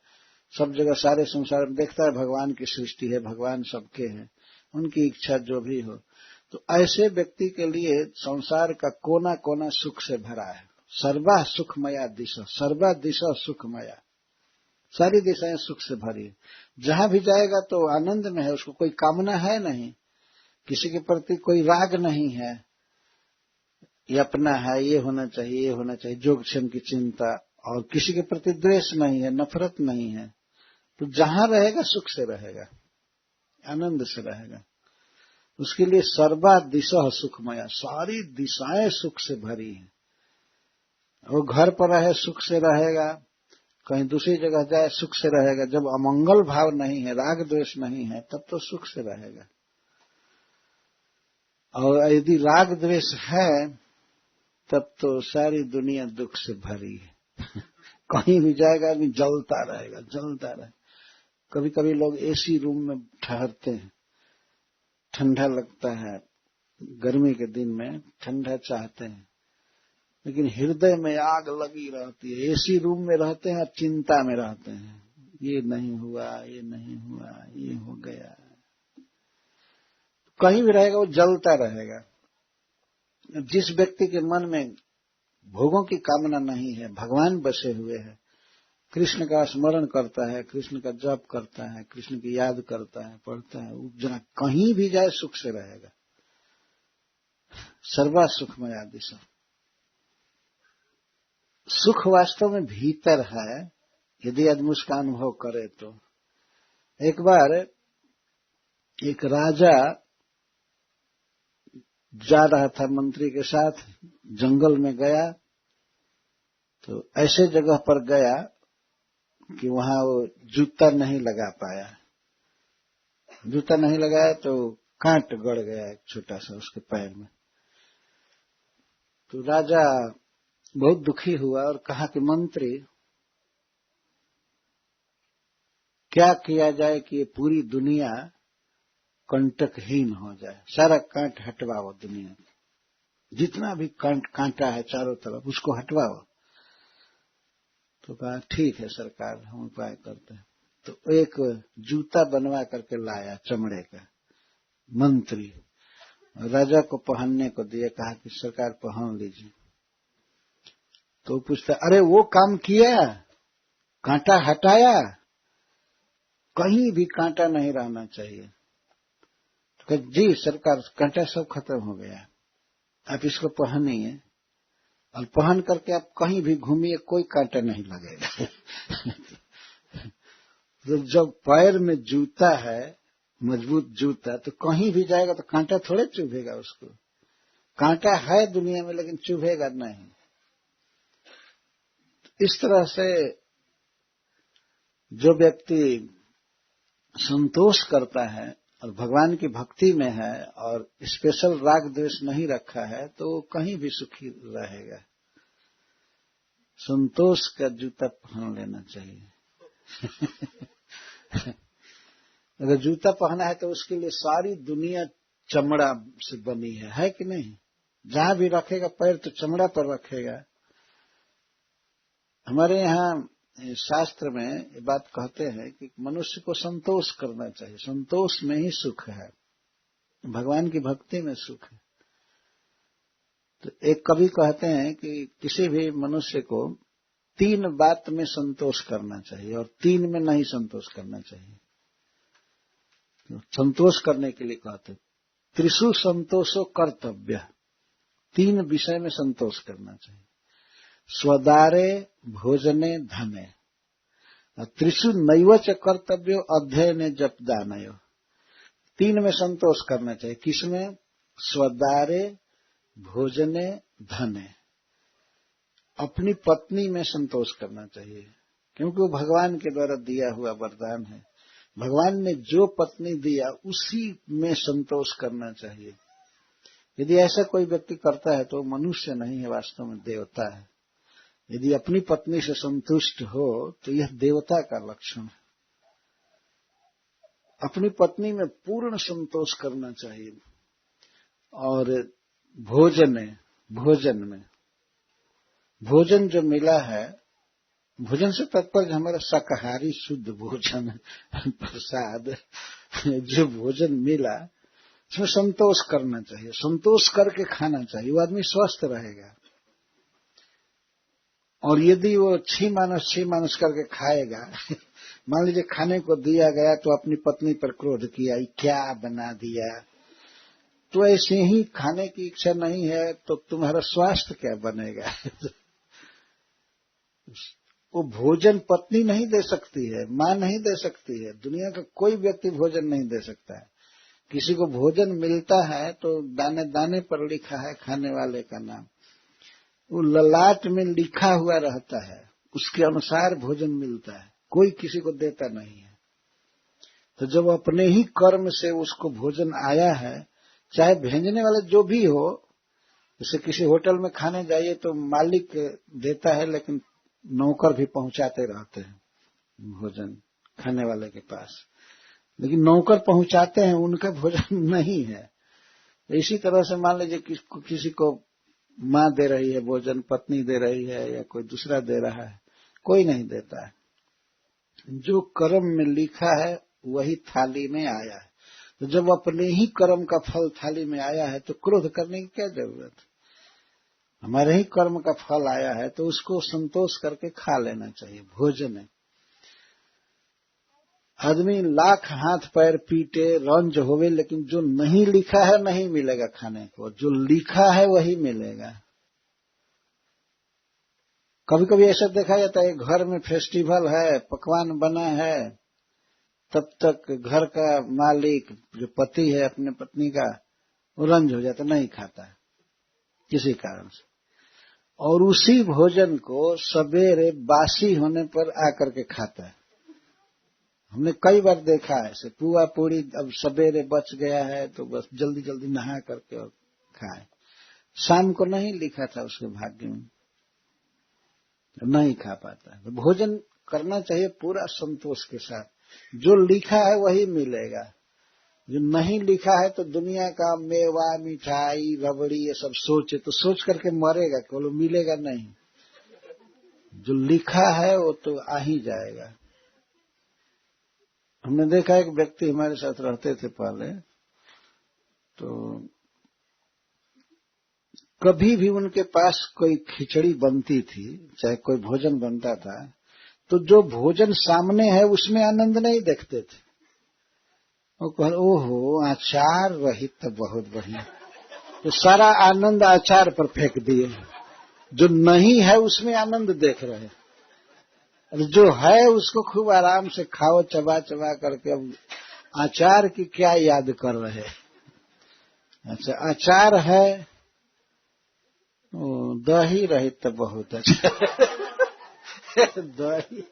सब जगह सारे संसार में देखता है भगवान की सृष्टि है, भगवान सबके हैं, उनकी इच्छा जो भी हो, तो ऐसे व्यक्ति के लिए संसार का कोना कोना सुख से भरा है। सर्वा सुखमया दिशा, सर्वा दिशा सुखमया, सारी दिशाएं सुख से भरी है। जहां भी जाएगा तो आनंद में है, उसको कोई कामना है नहीं, किसी के प्रति कोई राग नहीं है, ये अपना है, ये होना चाहिए, ये होना चाहिए, योगक्षेम की चिंता, और किसी के प्रति द्वेष नहीं है, नफरत नहीं है। तो जहां रहेगा सुख से रहेगा, आनंद से रहेगा। उसके लिए सर्वा दिशा सुखमया, सारी दिशाएं सुख से भरी हैं। वो घर पर रहे सुख से रहेगा, कहीं दूसरी जगह जाए सुख से रहेगा। जब अमंगल भाव नहीं है, राग द्वेष नहीं है, तब तो सुख से रहेगा। और यदि राग द्वेष है तब तो सारी दुनिया दुख से भरी है कहीं भी जाएगा आदमी जलता रहेगा, जलता रहेगा। कभी कभी लोग एसी रूम में ठहरते हैं, ठंडा लगता है, गर्मी के दिन में ठंडा चाहते हैं, लेकिन हृदय में आग लगी रहती है। एसी रूम में रहते हैं, चिंता में रहते हैं, ये नहीं हुआ, ये नहीं हुआ, ये हो गया। कहीं भी रहेगा वो जलता रहेगा। जिस व्यक्ति के मन में भोगों की कामना नहीं है, भगवान बसे हुए हैं, कृष्ण का स्मरण करता है, कृष्ण का जप करता है, कृष्ण की याद करता है, पढ़ता है, वो जहाँ कहीं भी जाए सुख से रहेगा। सर्वा सुखमया दिशा। सुख वास्तव में भीतर है, यदि आदमी उसका अनुभव करे तो। एक बार एक राजा जा रहा था मंत्री के साथ, जंगल में गया, तो ऐसे जगह पर गया कि वहां वो जूता नहीं लगा पाया। जूता नहीं लगाया तो कांट गड़ गया एक छोटा सा उसके पैर में। तो राजा बहुत दुखी हुआ और कहा कि मंत्री, क्या किया जाए कि ये पूरी दुनिया कंटकहीन हो जाए, सारा कांट हटवाओ, दुनिया जितना भी कांटा है चारों तरफ उसको हटवाओ। तो कहा ठीक है सरकार, हम उपाय करते हैं। तो एक जूता बनवा करके लाया चमड़े का मंत्री, राजा को पहनने को दिया, कहा कि सरकार पहन लीजिए। तो पूछता, अरे वो काम किया, कांटा हटाया? कहीं भी कांटा नहीं रहना चाहिए। तो कहा जी सरकार, कांटा सब खत्म हो गया, आप इसको पहनिए और पहन करके आप कहीं भी घूमिए, कोई कांटा नहीं लगेगा तो जब पैर में जूता है, मजबूत जूता, तो कहीं भी जाएगा तो कांटा थोड़े चुभेगा उसको। कांटा है दुनिया में लेकिन चुभेगा नहीं। इस तरह से जो व्यक्ति संतोष करता है और भगवान की भक्ति में है और स्पेशल राग द्वेष नहीं रखा है, तो कहीं भी सुखी रहेगा। संतोष का जूता पहन लेना चाहिए। अगर जूता पहना है तो उसके लिए सारी दुनिया चमड़ा से बनी है कि नहीं? जहां भी रखेगा पैर तो चमड़ा पर रखेगा। हमारे यहाँ शास्त्र में ये बात कहते हैं कि मनुष्य को संतोष करना चाहिए, संतोष में ही सुख है, भगवान की भक्ति में सुख है। तो एक कवि कहते हैं कि किसी भी मनुष्य को 3 बात में संतोष करना चाहिए और 3 में नहीं संतोष करना चाहिए। तो संतोष करने के लिए कहते त्रिषु संतोषो कर्तव्य, 3 विषय में संतोष करना चाहिए। स्वदारे भोजने धने, त्रिषु नैव च कर्तव्यो अध्ययने जपदानयो। 3 में संतोष करना चाहिए। किसमें? स्वदारे भोजने धने, अपनी पत्नी में संतोष करना चाहिए, क्योंकि वो भगवान के द्वारा दिया हुआ वरदान है। भगवान ने जो पत्नी दिया उसी में संतोष करना चाहिए। यदि ऐसा कोई व्यक्ति करता है तो मनुष्य नहीं है, वास्तव में देवता है। यदि अपनी पत्नी से संतुष्ट हो तो यह देवता का लक्षण है। अपनी पत्नी में पूर्ण संतोष करना चाहिए। और भोजन में, भोजन जो मिला है, भोजन से तात्पर्य हमारा शाकाहारी शुद्ध भोजन, प्रसाद, जो भोजन मिला उसमें संतोष करना चाहिए, संतोष करके खाना चाहिए, वो आदमी स्वस्थ रहेगा। और यदि वो छी मानस करके खाएगा, मान लीजिए खाने को दिया गया तो अपनी पत्नी पर क्रोध किया, क्या बना दिया, तो ऐसे ही खाने की इच्छा नहीं है तो तुम्हारा स्वास्थ्य क्या बनेगा? वो भोजन पत्नी नहीं दे सकती है, मां नहीं दे सकती है, दुनिया का कोई व्यक्ति भोजन नहीं दे सकता है। किसी को भोजन मिलता है तो दाने दाने पर लिखा है खाने वाले का नाम, वो ललाट में लिखा हुआ रहता है, उसके अनुसार भोजन मिलता है, कोई किसी को देता नहीं है। तो जब अपने ही कर्म से उसको भोजन आया है, चाहे भेजने वाले जो भी हो, जैसे किसी होटल में खाने जाइए तो मालिक देता है लेकिन नौकर भी पहुंचाते रहते हैं भोजन खाने वाले के पास, लेकिन नौकर पहुंचाते हैं, उनका भोजन नहीं है। इसी तरह से मान लीजिए किसी को मां दे रही है भोजन, पत्नी दे रही है या कोई दूसरा दे रहा है, कोई नहीं देता है। जो कर्म में लिखा है वही थाली में आया है। तो जब अपने ही कर्म का फल थाली में आया है तो क्रोध करने की क्या जरूरत है? हमारे ही कर्म का फल आया है तो उसको संतोष करके खा लेना चाहिए। भोजन है, आदमी लाख हाथ पैर पीटे रंज होवे, लेकिन जो नहीं लिखा है नहीं मिलेगा खाने को, जो लिखा है वही मिलेगा। कभी कभी ऐसा देखा जाता है घर में फेस्टिवल है, पकवान बना है, तब तक घर का मालिक जो पति है अपने पत्नी का, वो रंज हो जाता, नहीं खाता है किसी कारण से, और उसी भोजन को सवेरे बासी होने पर आकर के खाता है। हमने कई बार देखा है ऐसे, पुआ पूरी अब सवेरे बच गया है तो बस जल्दी जल्दी नहा करके और खाए, शाम को नहीं लिखा था उसके भाग्य में, नहीं खा पाता। तो भोजन करना चाहिए पूरा संतोष के साथ, जो लिखा है वही मिलेगा, जो नहीं लिखा है तो दुनिया का मेवा मिठाई रबड़ी ये सब सोचे तो सोच करके मरेगा, केवल मिलेगा नहीं। जो लिखा है वो तो आ ही जाएगा। हमने देखा एक व्यक्ति हमारे साथ रहते थे पहले, तो कभी भी उनके पास कोई खिचड़ी बनती थी, चाहे कोई भोजन बनता था, तो जो भोजन सामने है उसमें आनंद नहीं देखते थे। वो कह ओहो अचार रहित तो बहुत बढ़िया, तो सारा आनंद अचार पर फेंक दिए। जो नहीं है उसमें आनंद देख रहे, और जो है उसको खूब आराम से खाओ चबा चबा करके। अब अचार की क्या याद कर रहे? अच्छा अचार है, दही रहित तो बहुत अच्छा। दही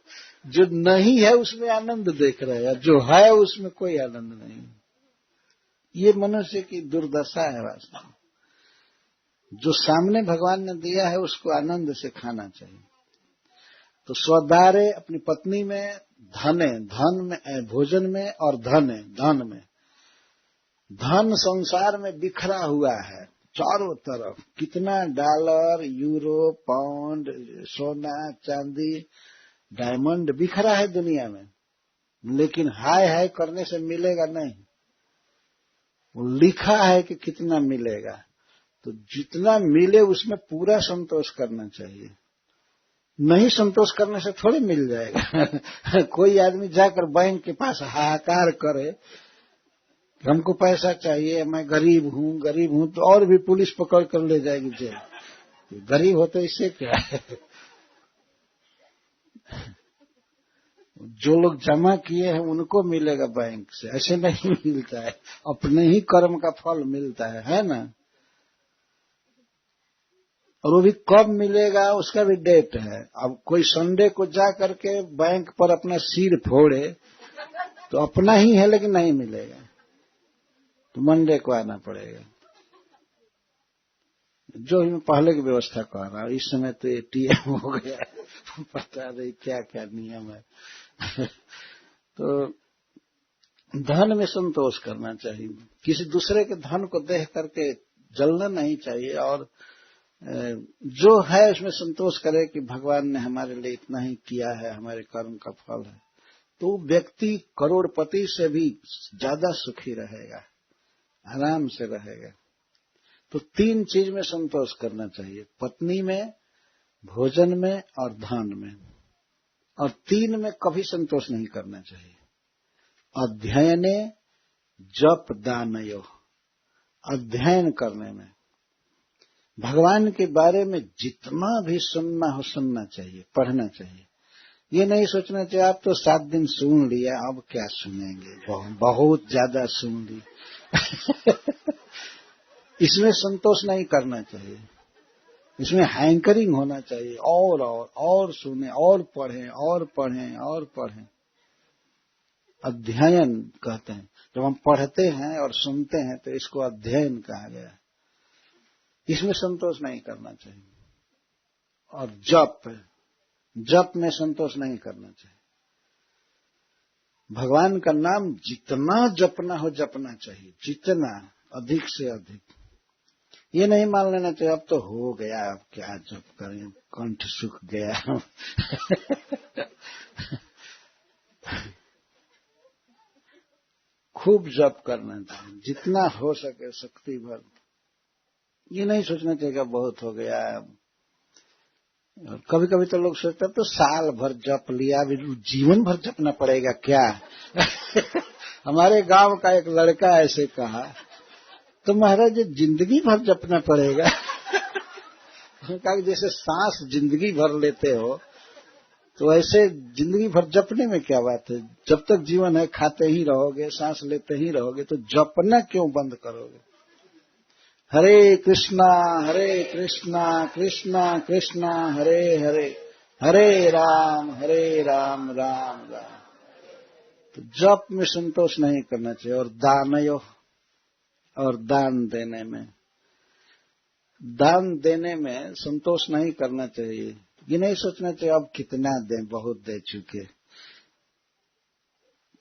जो नहीं है उसमें आनंद देख रहे हैं, जो है उसमें कोई आनंद नहीं। ये मनुष्य की दुर्दशा है वास्तव में। जो सामने भगवान ने दिया है उसको आनंद से खाना चाहिए। तो स्वदारे अपनी पत्नी में, धन में, भोजन में और धन में। धन संसार में बिखरा हुआ है चारों तरफ, कितना डॉलर, यूरो, पाउंड, सोना, चांदी, डायमंड बिखरा है दुनिया में, लेकिन हाय हाय करने से मिलेगा नहीं। वो लिखा है कि कितना मिलेगा, तो जितना मिले उसमें पूरा संतोष करना चाहिए। नहीं संतोष करने से थोड़ी मिल जाएगा। कोई आदमी जाकर बैंक के पास हाहाकार करे, हमको पैसा चाहिए, मैं गरीब हूं, तो और भी पुलिस पकड़ कर ले जाएगी जेल। गरीब हो तो इससे क्या है। जो लोग जमा किए हैं उनको मिलेगा बैंक से, ऐसे नहीं मिलता है, अपने ही कर्म का फल मिलता है ना। और वो भी कब मिलेगा उसका भी डेट है। अब कोई संडे को जा करके बैंक पर अपना सिर फोड़े तो अपना ही है लेकिन नहीं मिलेगा, तो मंडे को आना पड़ेगा। जो मैं पहले की व्यवस्था कर रहा हूं, इस समय तो एटीएम हो गया है, पता नहीं क्या क्या नियम है। तो धन में संतोष करना चाहिए, किसी दूसरे के धन को देख करके जलना नहीं चाहिए, और जो है उसमें संतोष करे कि भगवान ने हमारे लिए इतना ही किया है, हमारे कर्म का फल है। तो व्यक्ति करोड़पति से भी ज्यादा सुखी रहेगा, आराम से रहेगा। तो 3 चीज में संतोष करना चाहिए, पत्नी में, भोजन में और धन में। और 3 में कभी संतोष नहीं करना चाहिए, अध्ययने जप दानयो, अध्ययन करने में। भगवान के बारे में जितना भी सुनना हो सुनना चाहिए, पढ़ना चाहिए। ये नहीं सोचना चाहिए आप तो 7 दिन सुन लिया, अब क्या सुनेंगे, बहुत ज्यादा सुन ली। इसमें संतोष नहीं करना चाहिए, इसमें हैंकरिंग होना चाहिए, और सुने, और पढ़ें। अध्ययन कहते हैं, जब हम पढ़ते हैं और सुनते हैं तो इसको अध्ययन कहा गया है। इसमें संतोष नहीं करना चाहिए। और जप में संतोष नहीं करना चाहिए। भगवान का नाम जितना जपना हो जपना चाहिए, जितना अधिक से अधिक। ये नहीं मान लेना चाहिए अब तो हो गया, अब क्या जप करें, कंठ सूख गया। खूब जप करना चाहिए, जितना हो सके शक्ति भर। ये नहीं सोचना चाहिए कि बहुत हो गया। कभी कभी तो लोग सोचते हैं तो साल भर जप लिया, अभी जीवन भर जपना पड़ेगा क्या। हमारे गांव का एक लड़का ऐसे कहा, तो महाराज जिंदगी भर जपना पड़ेगा। कहा जैसे सांस जिंदगी भर लेते हो तो ऐसे जिंदगी भर जपने में क्या बात है। जब तक जीवन है खाते ही रहोगे, सांस लेते ही रहोगे, तो जपना क्यों बंद करोगे। हरे कृष्णा कृष्णा कृष्णा हरे हरे, हरे राम राम राम। तो जप में संतोष नहीं करना चाहिए। और दानयो, और दान देने में संतोष नहीं करना चाहिए। ये नहीं सोचना चाहिए अब कितना दें, बहुत दे चुके,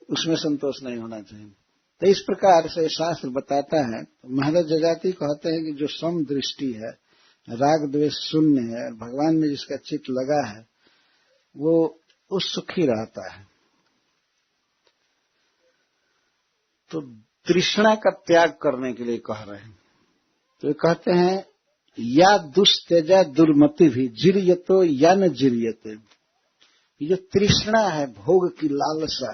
उसमें संतोष नहीं होना चाहिए। तो इस प्रकार से शास्त्र बताता है। महाराज जजाति कहते हैं कि जो सम दृष्टि है, राग द्वेष शून्य है, भगवान में जिसका चित्त लगा है वो सुखी रहता है। तो तृष्णा का त्याग करने के लिए कह रहे हैं। तो ये कहते हैं या दुस्तेजा दुर्मति भी जिर्यतो या न जिर्यते। ये जो तृष्णा है, भोग की लालसा,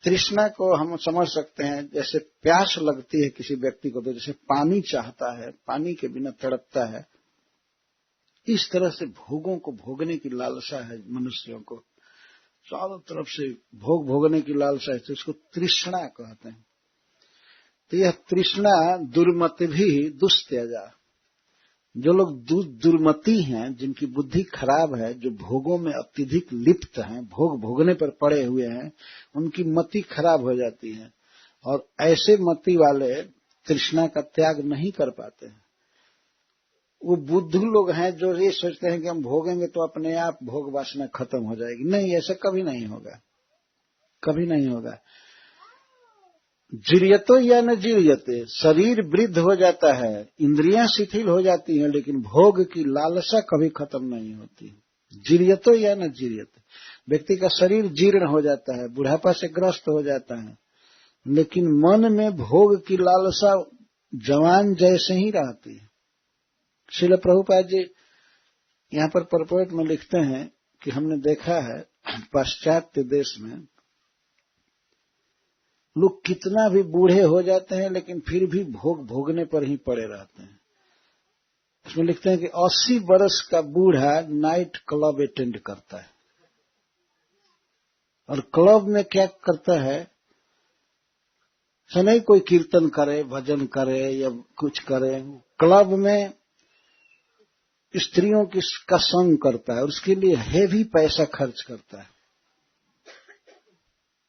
तृष्णा को हम समझ सकते हैं जैसे प्यास लगती है किसी व्यक्ति को, तो जैसे पानी चाहता है, पानी के बिना तड़पता है, इस तरह से भोगों को भोगने की लालसा है मनुष्यों को। चारों तरफ से भोग भोगने की लालसा है, तो इसको तृष्णा कहते हैं। तो यह तृष्णा दुर्मति भी दुस्त्यजा। जो लोग दुर्मति हैं, जिनकी बुद्धि खराब है, जो भोगों में अत्यधिक लिप्त हैं, भोग भोगने पर पड़े हुए हैं, उनकी मति खराब हो जाती है। और ऐसे मति वाले तृष्णा का त्याग नहीं कर पाते हैं। वो बुद्धू लोग हैं जो ये सोचते हैं कि हम भोगेंगे तो अपने आप भोग वासना खत्म हो जाएगी। नहीं, ऐसा कभी नहीं होगा, कभी नहीं होगा। जीर्यतो या न जीर्यते, शरीर वृद्ध हो जाता है, इंद्रियां शिथिल हो जाती हैं, लेकिन भोग की लालसा कभी खत्म नहीं होती। जीर्यतो या न जीर्यते, व्यक्ति का शरीर जीर्ण हो जाता है, बुढ़ापा से ग्रस्त हो जाता है, लेकिन मन में भोग की लालसा जवान जैसे ही रहती है। श्रील प्रभुपाद जी यहाँ पर परपोर्ट में लिखते हैं कि हमने देखा है पाश्चात्य देश में लोग कितना भी बूढ़े हो जाते हैं लेकिन फिर भी भोग भोगने पर ही पड़े रहते हैं। उसमें लिखते हैं कि 80 वर्ष का बूढ़ा नाइट क्लब अटेंड करता है, और क्लब में क्या करता है, नहीं कोई कीर्तन करे, भजन करे या कुछ करे, क्लब में स्त्रियों का संग करता है और उसके लिए हेवी पैसा खर्च करता है।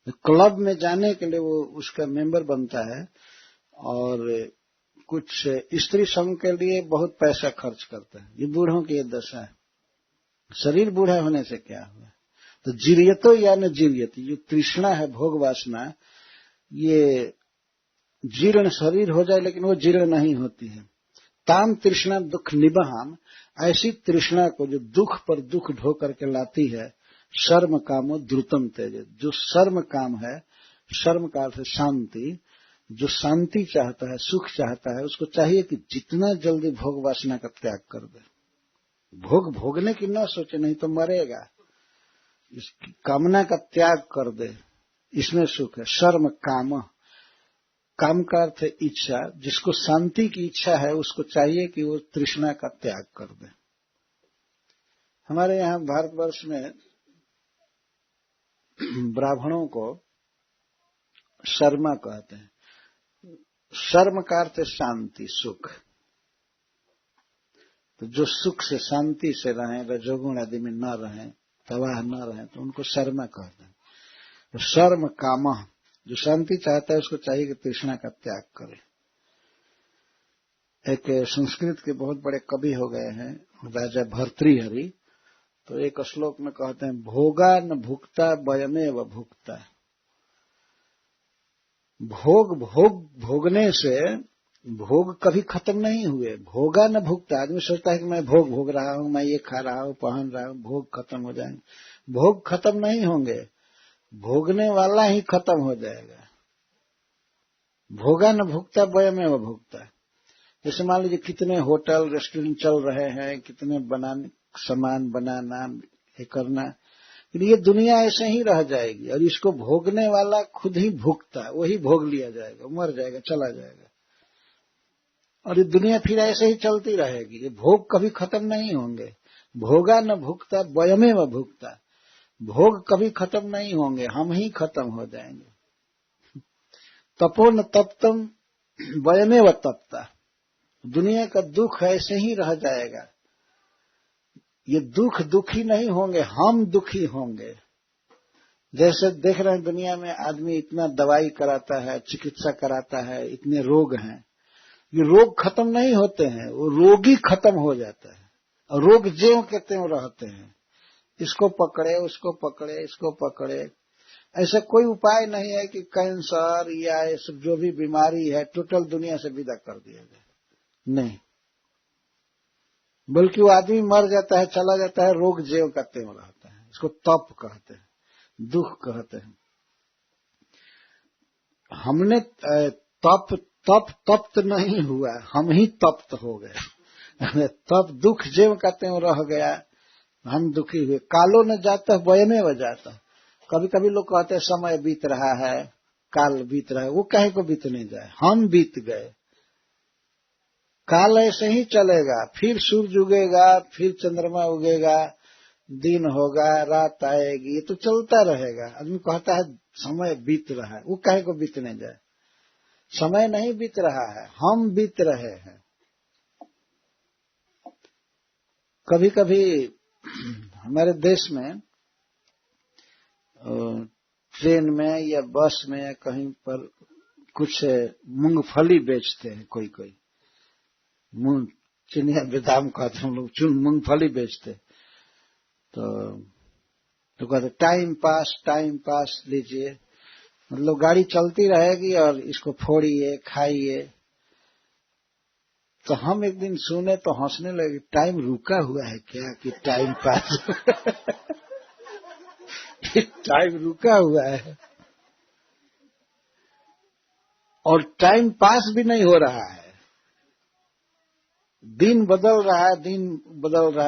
क्लब में जाने के लिए वो उसका मेंबर बनता है और कुछ स्त्री संग के लिए बहुत पैसा खर्च करता है। ये बूढ़ों की ये दशा है। शरीर बूढ़ा होने से क्या हुआ? तो जीर्यतो या न जीर्यतो, जो तृष्णा है भोग वासना, ये जीर्ण शरीर हो जाए लेकिन वो जीर्ण नहीं होती है। ताम तृष्णा दुख निबहाम, ऐसी तृष्णा को जो दुख पर दुख ढो करके लाती है, शर्म कामो द्रुतम तेज, जो शर्म काम है, शर्म का अर्थ शांति, जो शांति चाहता है, सुख चाहता है, उसको चाहिए कि जितना जल्दी भोग वासना का त्याग कर दे। भोग भोगने की न सोचे, नहीं तो मरेगा। इसकी कामना का त्याग कर दे, इसमें सुख है। शर्म काम, काम का अर्थ है इच्छा, जिसको शांति की इच्छा है उसको चाहिए कि वो तृष्णा का त्याग कर दे। हमारे यहाँ भारतवर्ष में ब्राह्मणों को शर्मा कहते हैं। शर्म का अर्थ है शांति, सुख। तो जो सुख से शांति से रहें, रजोगुण आदि में न रहें, तबाह न रहें, तो उनको शर्मा कहते हैं। तो शर्म कामः, जो शांति चाहता है उसको चाहिए कि तृष्णा का त्याग करे। एक संस्कृत के बहुत बड़े कवि हो गए हैं राजा भर्तृहरि, तो एक श्लोक में कहते हैं, भोगा न भुक्ता वयमेव भुक्ता। भोगने से भोग कभी खत्म नहीं हुए। भोगा न भुक्ता, आदमी सोचता है कि मैं भोग रहा हूं, मैं ये खा रहा हूं, पहन रहा हूं, भोग खत्म हो जाएंगे। भोग खत्म नहीं होंगे, भोगने वाला ही खत्म हो जाएगा। भोगा न भुक्ता वयमेव भुक्ता। जैसे मान लीजिए कितने होटल रेस्टोरेंट चल रहे हैं, कितने सामान बनाना, ये करना, ये दुनिया ऐसे ही रह जाएगी और इसको भोगने वाला खुद ही भुगता, वही भोग लिया जाएगा, मर जाएगा, चला जाएगा, और ये दुनिया फिर ऐसे ही चलती रहेगी। ये भोग कभी खत्म नहीं होंगे। भोगा न भुक्ता वयमेव भुक्ता, भोग कभी खत्म नहीं होंगे, हम ही खत्म हो जाएंगे। तपो न तप्तम वयमेव तप्ता, दुनिया का दुख ऐसे ही रह जाएगा। ये दुखी नहीं होंगे, हम दुखी होंगे। जैसे देख रहे हैं दुनिया में आदमी इतना दवाई कराता है, चिकित्सा कराता है, इतने रोग हैं, ये रोग खत्म नहीं होते हैं, वो रोगी खत्म हो जाता है और रोग ज्यों के त्यों रहते हैं। इसको पकड़े, उसको पकड़े, इसको पकड़े, ऐसा कोई उपाय नहीं है कि कैंसर या ये सब जो भी बीमारी है टोटल दुनिया से विदा कर दिया जाए, नहीं, बल्कि वो आदमी मर जाता है, चला जाता है, रोग ज्यों का त्यों रहता है। इसको तप कहते हैं, दुख कहते हैं। हमने तप्त नहीं हुआ, हम ही तप्त हो गए। तप दुख ज्यों का त्यों रह गया, हम दुखी हुए। कालो न जाता वयमेव जाता। कभी कभी लोग कहते हैं समय बीत रहा है, काल बीत रहा है, वो काहे को बीतने जाए, हम बीत गए। काल ऐसे ही चलेगा, फिर सूरज उगेगा, फिर चंद्रमा उगेगा, दिन होगा, रात आएगी, ये तो चलता रहेगा। आदमी कहता है समय बीत रहा है, वो काहे को बीतने जाए। समय नहीं बीत रहा है, हम बीत रहे हैं। कभी कभी हमारे देश में ट्रेन में या बस में या कहीं पर कुछ मूंगफली बेचते हैं, कोई चिनिया बेदाम कहते हम लोग, मूंगफली बेचते। तो कहते टाइम पास लीजिए, मतलब गाड़ी चलती रहेगी और इसको फोड़िए, खाइए। तो हम एक दिन सुने तो हंसने लगे, टाइम रुका हुआ है क्या कि टाइम पास टाइम रुका हुआ है और टाइम पास भी नहीं हो रहा है। दिन बदल रहा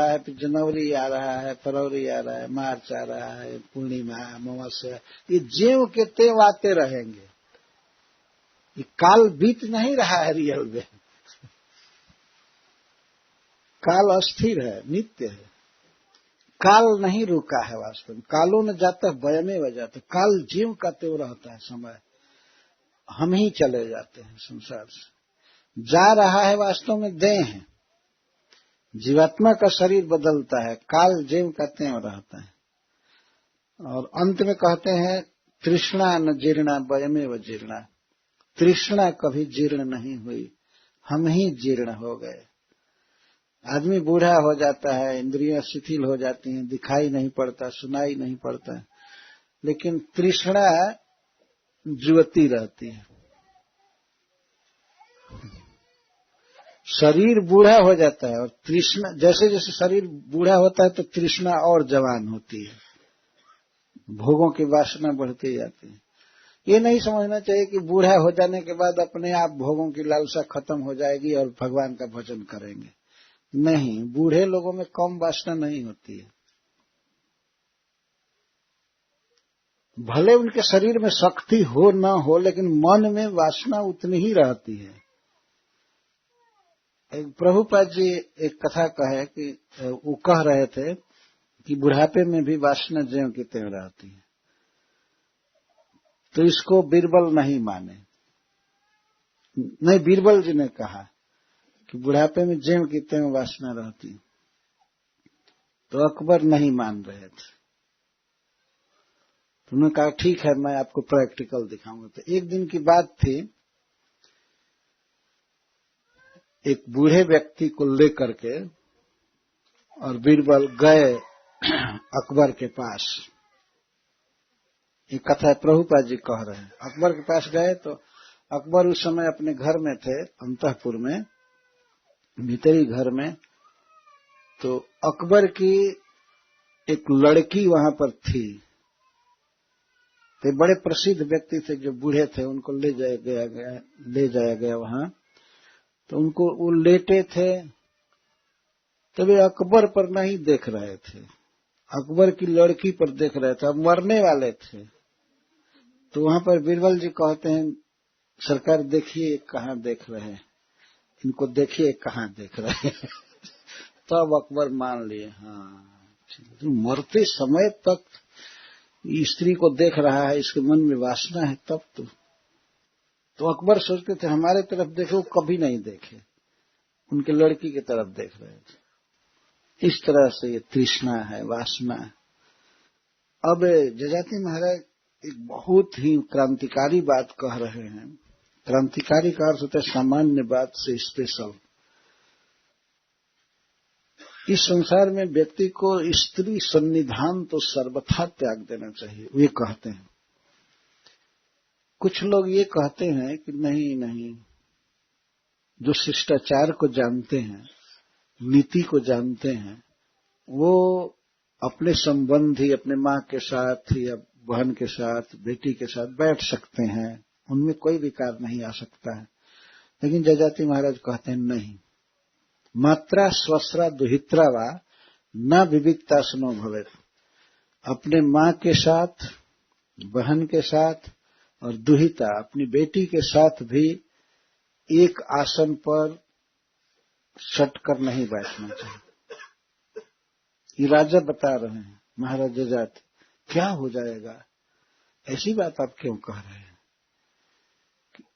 है, फिर जनवरी आ रहा है, फरवरी आ रहा है, मार्च आ रहा है, पूर्णिमा, अमावस्या, ये ज्यों के त्यों आते रहेंगे। ये काल बीत नहीं रहा है रियल में। काल अस्थिर है, नित्य है। काल नहीं रुका है वास्तव में। कालों न जाता वयमे वजाता, काल ज्यों का त्यों रहता है। समय हम ही चले जाते हैं संसार से। जा रहा है वास्तव में देह है। जीवात्मा का शरीर बदलता है, काल ज्यों का त्यों रहता है। और अंत में कहते हैं तृष्णा न जीर्णा वयमे व जीर्णा। तृष्णा कभी जीर्ण नहीं हुई, हम ही जीर्ण हो गए। आदमी बूढ़ा हो जाता है, इंद्रियां शिथिल हो जाती हैं, दिखाई नहीं पड़ता, सुनाई नहीं पड़ता, लेकिन तृष्णा जुवती रहती है। शरीर बूढ़ा हो जाता है और तृष्णा, जैसे जैसे शरीर बूढ़ा होता है तो तृष्णा और जवान होती है, भोगों की वासना बढ़ती जाती है। ये नहीं समझना चाहिए कि बूढ़ा हो जाने के बाद अपने आप भोगों की लालसा खत्म हो जाएगी और भगवान का भजन करेंगे। नहीं, बूढ़े लोगों में कम वासना नहीं होती है। भले उनके शरीर में शक्ति हो न हो, लेकिन मन में वासना उतनी ही रहती है। एक प्रभुपाद जी एक कथा कहे कि वो कह रहे थे कि बुढ़ापे में भी वासना ज्यों की त्यों रहती है। तो इसको बीरबल नहीं माने। नहीं, बीरबल जी ने कहा कि बुढ़ापे में ज्यों की त्यों वासना रहती, तो अकबर नहीं मान रहे थे। तो उन्होंने कहा ठीक है, मैं आपको प्रैक्टिकल दिखाऊंगा। तो एक दिन की बात थी, एक बूढ़े व्यक्ति को लेकर के और बीरबल गए अकबर के पास। ये कथा प्रभुपाद जी कह रहे हैं। अकबर के पास गए तो अकबर उस समय अपने घर में थे, अंतःपुर में, भीतरी घर में। तो अकबर की एक लड़की वहां पर थी। तो बड़े प्रसिद्ध व्यक्ति थे जो बूढ़े थे, उनको ले जाया गया वहां। तो उनको वो लेटे थे, तभी अकबर पर नहीं देख रहे थे, अकबर की लड़की पर देख रहे थे, अब मरने वाले थे। तो वहां पर बीरबल जी कहते हैं, सरकार देखिए कहाँ देख रहे हैं, इनको देखिए कहाँ देख रहे हैं। तब अकबर मान लिए, हाँ मरते समय तक स्त्री को देख रहा है, इसके मन में वासना है तब तो अकबर सोचते थे हमारे तरफ देखे, वो कभी नहीं देखे, उनके लड़की की तरफ देख रहे थे। इस तरह से ये तृष्णा है, वासना है। अब जजाति महाराज एक बहुत ही क्रांतिकारी बात कह रहे हैं। क्रांतिकारी का अर्थ होता है सामान्य बात से स्पेशल। इस संसार में व्यक्ति को स्त्री सन्निधान तो सर्वथा त्याग देना चाहिए, वे कहते हैं। कुछ लोग ये कहते हैं कि नहीं, जो शिष्टाचार को जानते हैं, नीति को जानते हैं, वो अपने संबंधी, अपने माँ के साथ या बहन के साथ, बेटी के साथ बैठ सकते हैं, उनमें कोई विकार नहीं आ सकता है। लेकिन जजाति महाराज कहते हैं नहीं, मात्रा स्वस्रा दुहित्रा वा न विविधता सुनो भवेत्। अपने माँ के साथ, बहन के साथ और दुहिता अपनी बेटी के साथ भी एक आसन पर सट कर नहीं बैठना चाहिए। ये राजा बता रहे हैं, महाराज जजाति, क्या हो जाएगा, ऐसी बात आप क्यों कह रहे हैं?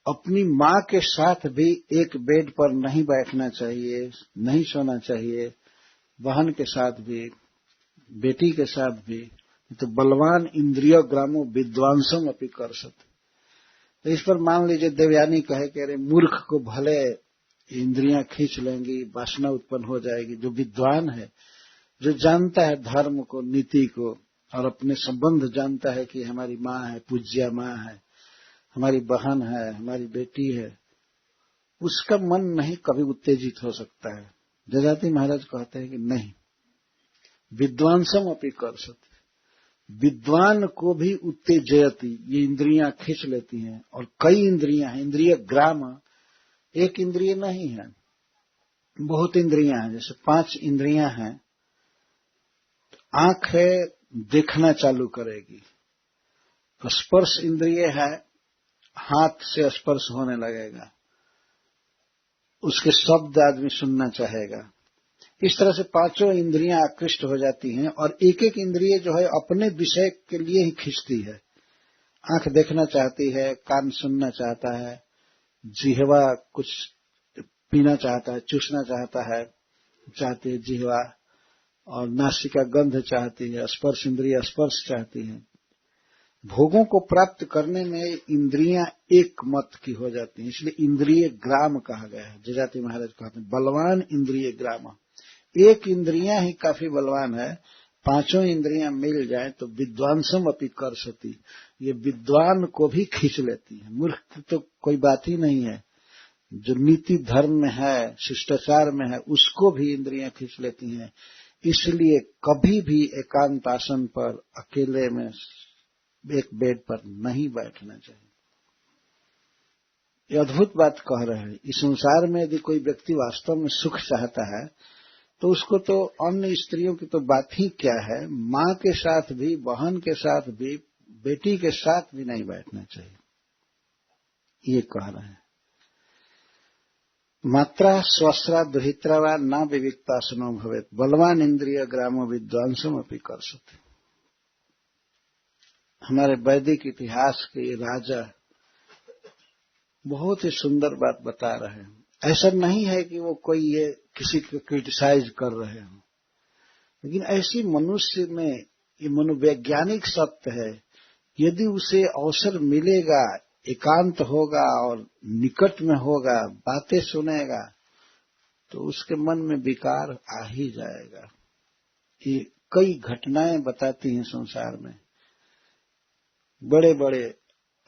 अपनी माँ के साथ भी एक बेड पर नहीं बैठना चाहिए, नहीं सोना चाहिए, बहन के साथ भी, बेटी के साथ भी। तो बलवान इंद्रिय ग्रामो विद्वांसम अपि कर सकते। तो इस पर मान लीजिए देवयानी कहे कि अरे मूर्ख को भले इंद्रियां खींच लेंगी, वासना उत्पन्न हो जाएगी। जो विद्वान है, जो जानता है धर्म को, नीति को, और अपने संबंध जानता है कि हमारी माँ है, पूज्या माँ है, हमारी बहन है, हमारी बेटी है, उसका मन नहीं कभी उत्तेजित हो सकता है। जजाति महाराज कहते हैं कि नहीं, विद्वांसम अपि कर सकते, विद्वान को भी उत्तेजयति, ये इंद्रियां खींच लेती हैं। और कई इंद्रियां हैं, इंद्रिय ग्राम, एक इंद्रिय नहीं है, बहुत इंद्रियां हैं। जैसे 5 इंद्रियां हैं, आंख है, देखना चालू करेगी, स्पर्श इंद्रिय है, हाथ से स्पर्श होने लगेगा, उसके शब्द आदमी सुनना चाहेगा। इस तरह से 5 इंद्रियां आकृष्ट हो जाती हैं, और एक एक इंद्रिय जो है अपने विषय के लिए ही खींचती है। आंख देखना चाहती है, कान सुनना चाहता है, जिह्वा कुछ पीना चाहता है, चूसना चाहती है जिह्वा, और नासिका गंध चाहती है, स्पर्श इंद्रिय स्पर्श चाहती है। भोगों को प्राप्त करने में इंद्रियां एक मत की हो जाती हैं, इसलिए इंद्रिय ग्राम कहा गया है। जजाति महाराज कहते हैं बलवान इंद्रिय ग्राम। एक इंद्रियां ही काफी बलवान है, 5 इंद्रियां मिल जाए तो विद्वांसम अपि कर सती, ये विद्वान को भी खींच लेती है। मूर्ख तो कोई बात ही नहीं है, जो नीति धर्म में है, शिष्टाचार में है, उसको भी इंद्रियां खींच लेती हैं। इसलिए कभी भी एकांत आसन पर अकेले में एक बेड पर नहीं बैठना चाहिए। ये अद्भुत बात कह रहे हैं। इस संसार में यदि कोई व्यक्ति वास्तव में सुख चाहता है तो उसको तो अन्य स्त्रियों की तो बात ही क्या है, माँ के साथ भी, बहन के साथ भी, बेटी के साथ भी नहीं बैठना चाहिए, ये कह रहे हैं। मात्रा स्वस्रा दुहित्रा वा न विविक्तासनो भवेत बलवान इंद्रिय ग्रामो विद्वांसम अपि कर सकते। हमारे वैदिक इतिहास के राजा बहुत ही सुंदर बात बता रहे हैं। ऐसा नहीं है कि वो कोई ये किसी को क्रिटिसाइज कर रहे हो, लेकिन ऐसी मनुष्य में ये मनोवैज्ञानिक सत्य है, यदि उसे अवसर मिलेगा, एकांत होगा और निकट में होगा, बातें सुनेगा, तो उसके मन में विकार आ ही जाएगा। ये कई घटनाएं बताती हैं संसार में। बड़े बड़े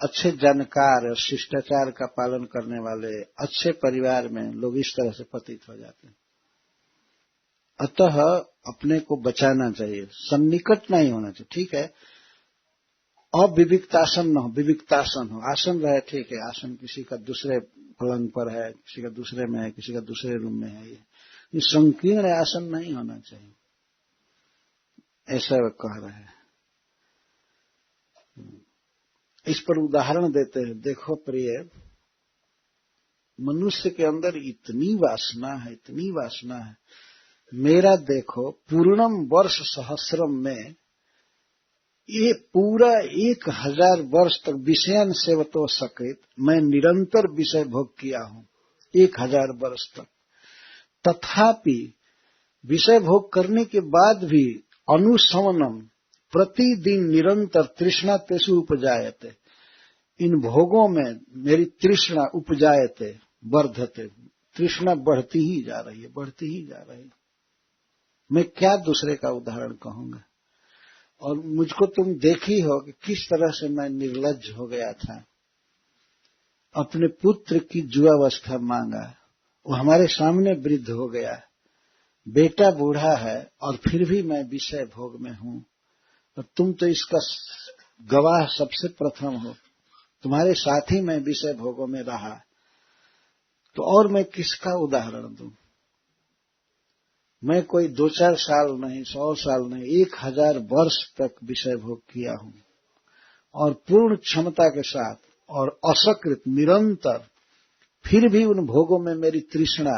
अच्छे जानकार और शिष्टाचार का पालन करने वाले अच्छे परिवार में लोग इस तरह से पतित हो जाते हैं। अतः अपने को बचाना चाहिए, सन्निकट नहीं होना चाहिए। ठीक है, अविविक्तासन न हो, विविक्तासन हो, आसन रहे ठीक है, आसन किसी का दूसरे पलंग पर है, किसी का दूसरे में है, किसी का दूसरे रूम में है, ये संकीर्ण आसन नहीं होना चाहिए, ऐसा वे कह रहे हैं। इस पर उदाहरण देते हैं। देखो प्रिय, मनुष्य के अंदर इतनी वासना है, इतनी वासना है। मेरा देखो, पूर्णम वर्ष सहस्रम में ये पूरा 1000 वर्ष तक विषयन सेवतो सकृत मैं निरंतर विषय भोग किया हूं, 1000 वर्ष तक। तथापि विषय भोग करने के बाद भी अनुशमनम, प्रतिदिन निरंतर तृष्णा तेषु उपजायते, इन भोगों में मेरी तृष्णा उपजायते वर्धते, तृष्णा बढ़ती ही जा रही है, बढ़ती ही जा रही है। मैं क्या दूसरे का उदाहरण कहूंगा। और मुझको तुम देखी हो कि किस तरह से मैं निर्लज्ज हो गया था। अपने पुत्र की जुआवस्था मांगा, वो हमारे सामने वृद्ध हो गया, बेटा बूढ़ा है, और फिर भी मैं विषय भोग में हूं। और तुम तो इसका गवाह सबसे प्रथम हो, तुम्हारे साथ ही मैं विषय भोगों में रहा, तो और मैं किसका उदाहरण दूं। मैं कोई 2-4 साल नहीं, 100 साल नहीं, 1000 वर्ष तक विषय भोग किया हूं, और पूर्ण क्षमता के साथ और असकृत निरंतर। फिर भी उन भोगों में मेरी तृष्णा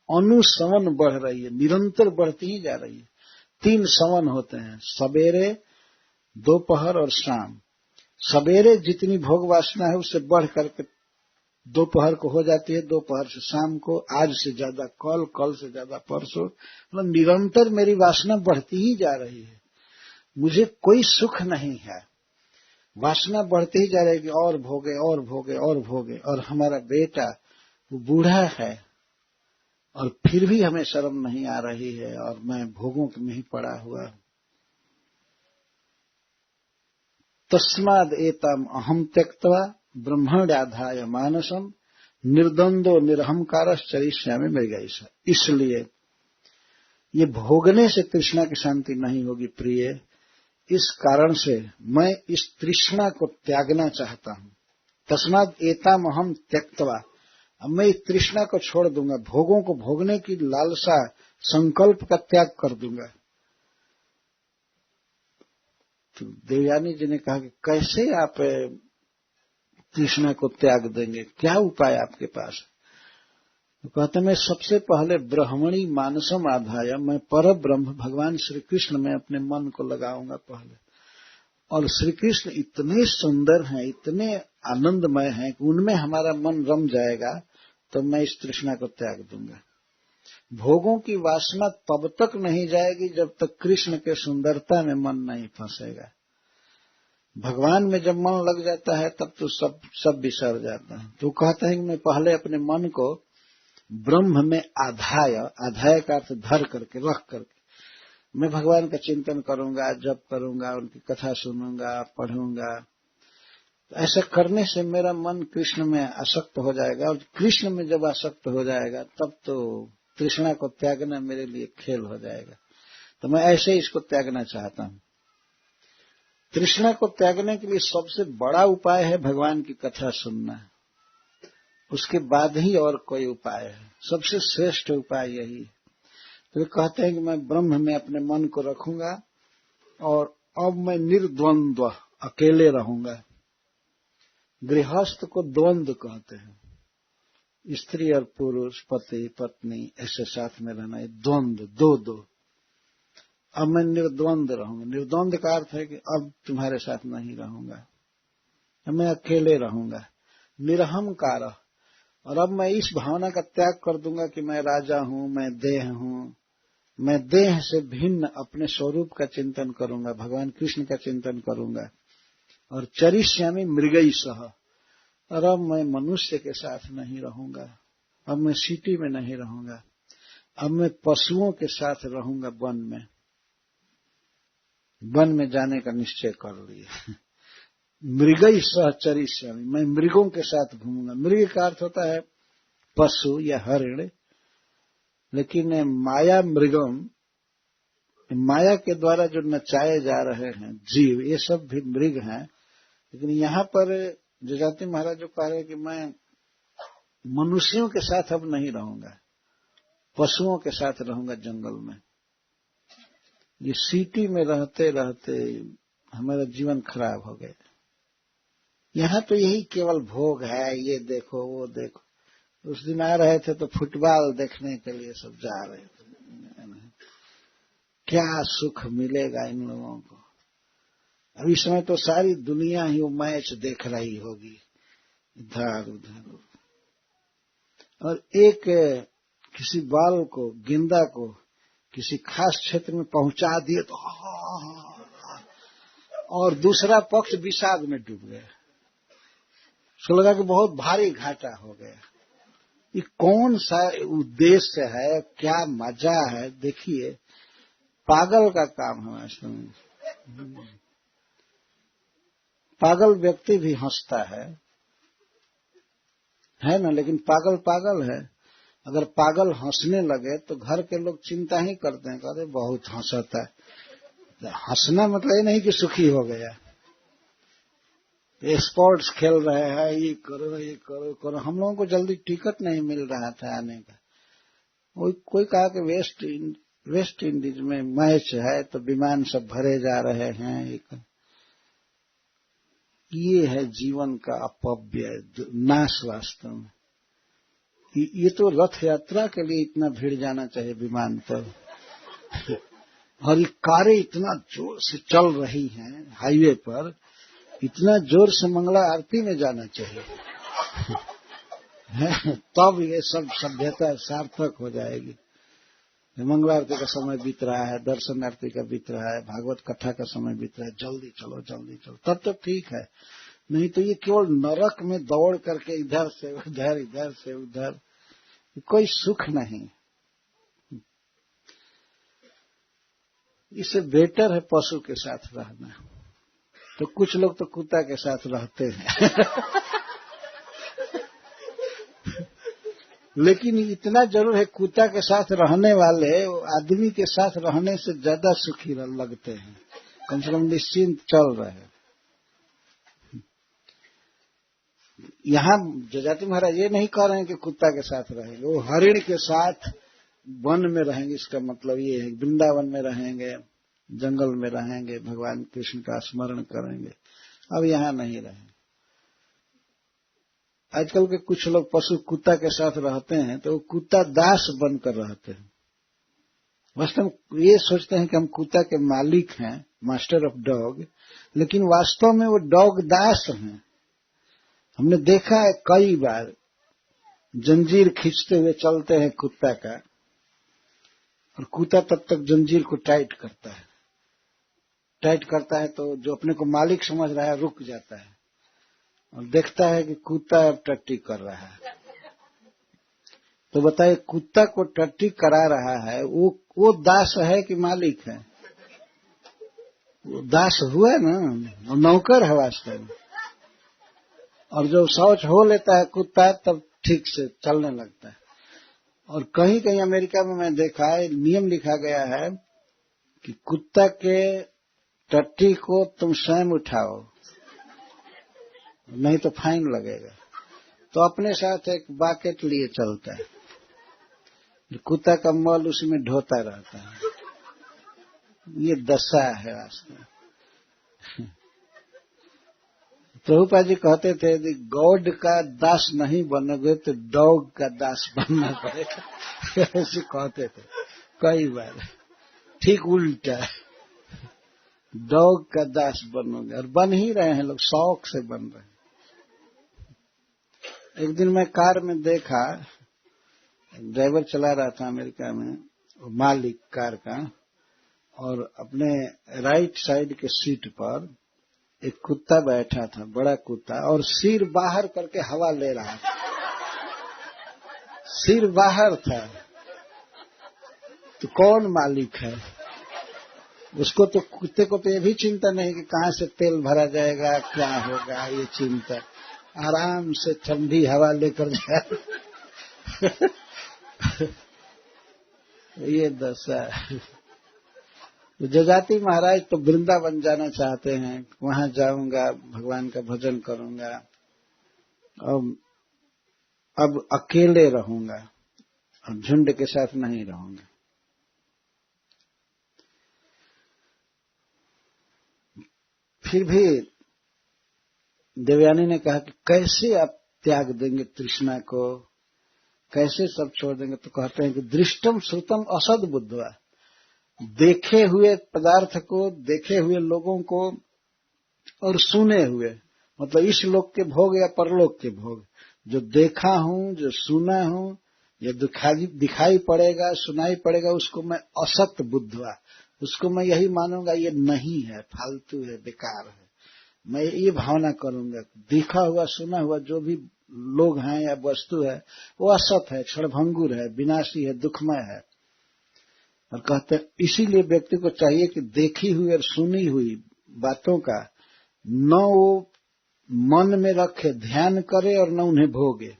अनुशमन बढ़ रही है, निरंतर बढ़ती ही जा रही है। 3 समन होते हैं, सवेरे, दोपहर और शाम। सवेरे जितनी भोग वासना है उससे बढ़ करके दोपहर को हो जाती है, दोपहर से शाम को, आज से ज्यादा कल, कल से ज्यादा परसों। मतलब निरंतर मेरी वासना बढ़ती ही जा रही है, मुझे कोई सुख नहीं है, वासना बढ़ती ही जा रही है, और भोगे और भोगे और भोगे। और हमारा बेटा वो बूढ़ा है, और फिर भी हमें शर्म नहीं आ रही है और मैं भोगों में ही पड़ा हुआ हूं। तस्माद एतम अहम त्यक्त्वा ब्रह्मण्याधाय मानसम निर्द्वंदो निरहंकारश्चरिष्यामि मृगैष। इसलिए ये भोगने से तृष्णा की शांति नहीं होगी प्रिय, इस कारण से मैं इस तृष्णा को त्यागना चाहता हूं। तस्माद एतम अहम त्यक्त्वा, अब मैं इस तृष्णा को छोड़ दूंगा, भोगों को भोगने की लालसा संकल्प का त्याग कर दूंगा। तो देवयानी जी ने कहा कि कैसे आप तृष्णा को त्याग देंगे, क्या उपाय आपके पास? तो कहते मैं सबसे पहले ब्रह्मणी मानसम आधाय, मैं पर ब्रह्म भगवान श्री कृष्ण में अपने मन को लगाऊंगा पहले। और श्री कृष्ण इतने सुंदर हैं, इतने आनंदमय हैं कि उनमें हमारा मन रम जाएगा, तो मैं इस तृष्णा को त्याग दूंगा। भोगों की वासना तब तक नहीं जाएगी जब तक कृष्ण के सुंदरता में मन नहीं फंसेगा। भगवान में जब मन लग जाता है तब तो सब बिसर जाता है। तो कहता है कि मैं पहले अपने मन को ब्रह्म में आधाय का अर्थ धर करके, रख करके मैं भगवान का चिंतन करूंगा, जप करूंगा, उनकी कथा सुनूंगा, पढ़ूंगा। ऐसा करने से मेरा मन कृष्ण में आसक्त हो जाएगा, और कृष्ण में जब आसक्त हो जाएगा तब तो तृष्णा को त्यागना मेरे लिए खेल हो जाएगा। तो मैं ऐसे ही इसको त्यागना चाहता हूं। तृष्णा को त्यागने के लिए सबसे बड़ा उपाय है भगवान की कथा सुनना, उसके बाद ही और कोई उपाय है। सबसे श्रेष्ठ उपाय यही है। तो वे कहते हैं कि मैं ब्रह्म में अपने मन को रखूंगा और अब मैं निर्द्वंद्व अकेले रहूंगा। गृहस्थ को द्वंद्व कहते हैं, स्त्री और पुरुष, पति पत्नी ऐसे साथ में रहना, ये द्वंद्व, दो। अब मैं निर्द्वंद रहूंगा। निर्द्वंद का अर्थ है कि अब तुम्हारे साथ नहीं रहूंगा, अब मैं अकेले रहूंगा। निरहंकार, और अब मैं इस भावना का त्याग कर दूंगा कि मैं राजा हूं, मैं देह हूं। मैं देह से भिन्न अपने स्वरूप का चिंतन करूंगा, भगवान कृष्ण का चिंतन करूंगा। और चरिष्यामि मृगई सह, और अब मैं मनुष्य के साथ नहीं रहूंगा, अब मैं सिटी में नहीं रहूंगा, अब मैं पशुओं के साथ रहूंगा। वन में जाने का निश्चय कर लिया। मृगई सह चरिष्यामि, मैं मृगों के साथ घूमूंगा। मृग का अर्थ होता है पशु या हरिण, लेकिन माया मृगम, माया के द्वारा जो नचाए जा रहे हैं जीव, ये सब भी मृग हैं। लेकिन यहाँ पर जजाति महाराज जो कह रहे हैं कि मैं मनुष्यों के साथ अब नहीं रहूंगा, पशुओं के साथ रहूंगा जंगल में। ये सिटी में रहते रहते हमारा जीवन खराब हो गया। यहाँ तो यही केवल भोग है, ये देखो वो देखो। उस दिन आ रहे थे तो फुटबॉल देखने के लिए सब जा रहे थे। क्या सुख मिलेगा इन लोगों को। अब इस समय तो सारी दुनिया ही वो मैच देख रही होगी, इधर उधर। और एक किसी बाल को, गेंदा को किसी खास क्षेत्र में पहुंचा दिए तो और दूसरा पक्ष विषाद में डूब गया। उसको लगा कि बहुत भारी घाटा हो गया। ये कौन सा उद्देश्य है, क्या मजा है, देखिए पागल का काम है वास्तव में। पागल व्यक्ति भी हंसता है ना, लेकिन पागल पागल है। अगर पागल हंसने लगे तो घर के लोग चिंता ही करते हैं, कहते बहुत हंसता है। हंसना मतलब ये नहीं कि सुखी हो गया। स्पोर्ट्स खेल रहे हैं, ये करो। हम लोगों को जल्दी टिकट नहीं मिल रहा था आने का। कोई कहा कि वेस्ट इंडीज में मैच है तो विमान सब भरे जा रहे हैं। ये है जीवन का अपव्यय, नाश वास्तव में। ये तो रथ यात्रा के लिए इतना भीड़ जाना चाहिए विमान पर। और ये कारें इतना जोर से चल रही हैं हाईवे पर, इतना जोर से मंगला आरती में जाना चाहिए। तब ये सब सभ्यता सार्थक हो जाएगी। मंगला आरती का समय बीत रहा है, दर्शन आरती का बीत रहा है, भागवत कथा का समय बीत रहा है, जल्दी चलो तब तो ठीक है। नहीं तो ये केवल नरक में दौड़ करके इधर से उधर, कोई सुख नहीं। इससे बेटर है पशु के साथ रहना। तो कुछ लोग तो कुत्ता के साथ रहते हैं लेकिन इतना जरूर है, कुत्ता के साथ रहने वाले आदमी के साथ रहने से ज्यादा सुखी लगते हैं, कम से कम निश्चिंत चल रहे हैं। यहाँ जजाति महाराज ये नहीं कह रहे हैं कि कुत्ता के साथ रहेंगे, वो हरिण के साथ वन में रहेंगे। इसका मतलब ये है वृंदावन में रहेंगे, जंगल में रहेंगे, भगवान कृष्ण का स्मरण करेंगे। अब यहाँ नहीं रहेंगे। आजकल के कुछ लोग पशु कुत्ता के साथ रहते हैं तो वो कुत्ता दास बनकर रहते हैं। वास्तव में ये सोचते हैं कि हम कुत्ता के मालिक हैं, मास्टर ऑफ डॉग, लेकिन वास्तव में वो डॉग दास हैं। हमने देखा है कई बार जंजीर खींचते हुए चलते हैं कुत्ता का, और कुत्ता तब तक जंजीर को टाइट करता है तो जो अपने को मालिक समझ रहा है रुक जाता है और देखता है कि कुत्ता अब टट्टी कर रहा है। तो बताइए, कुत्ता को टट्टी करा रहा है, वो दास है कि मालिक है? वो दास हुआ ना, वो नौकर है वास्तव में। और जब शौच हो लेता है कुत्ता तब ठीक से चलने लगता है। और कहीं कहीं अमेरिका में मैं देखा है, नियम लिखा गया है कि कुत्ता के टट्टी को तुम स्वयं उठाओ, नहीं तो फाइन लगेगा। तो अपने साथ एक बाकेट लिए चलता है, कुत्ता का मल उसी में ढोता रहता है। ये दशा है वास्तव। प्रभुपाद जी कहते थे यदि गॉड का दास नहीं बनोगे तो डॉग का दास बनना पड़ेगा ऐसे कहते थे कई बार। ठीक उल्टा, डॉग का दास बनोगे, और बन ही रहे हैं लोग, शौक से बन रहे हैं। एक दिन मैं कार में देखा, ड्राइवर चला रहा था अमेरिका में, मालिक कार का, और अपने राइट साइड के सीट पर एक कुत्ता बैठा था, बड़ा कुत्ता, और सिर बाहर करके हवा ले रहा था। सिर बाहर था। तो कौन मालिक है? उसको तो, कुत्ते को तो ये भी चिंता नहीं कि कहाँ से तेल भरा जाएगा, क्या होगा, ये चिंता। आराम से ठंडी हवा लेकर जाए ये दशा है। जजाति महाराज तो वृंदावन जाना चाहते हैं, वहां जाऊंगा, भगवान का भजन करूंगा, अब अकेले रहूंगा, अब झुंड के साथ नहीं रहूंगा। फिर भी देवयानी ने कहा कि कैसे आप त्याग देंगे तृष्णा को, कैसे सब छोड़ देंगे? तो कहते हैं कि दृष्टम श्रुतम असद बुद्धवा, देखे हुए पदार्थ को, देखे हुए लोगों को, और सुने हुए, मतलब इस लोक के भोग या परलोक के भोग, जो देखा हूं, जो सुना हूं, या दिखाई पड़ेगा, सुनाई पड़ेगा, उसको मैं असत बुद्धवा, उसको मैं यही मानूंगा ये नहीं है, फालतू है, बेकार है, मैं ये भावना करूंगा। देखा हुआ, सुना हुआ जो भी लोग हैं या वस्तु है वो असत है, क्षणभंगुर है, विनाशी है, दुखमय है। और कहते हैं इसीलिए व्यक्ति को चाहिए कि देखी हुई और सुनी हुई बातों का न वो मन में रखे, ध्यान करे, और न उन्हें भोगे।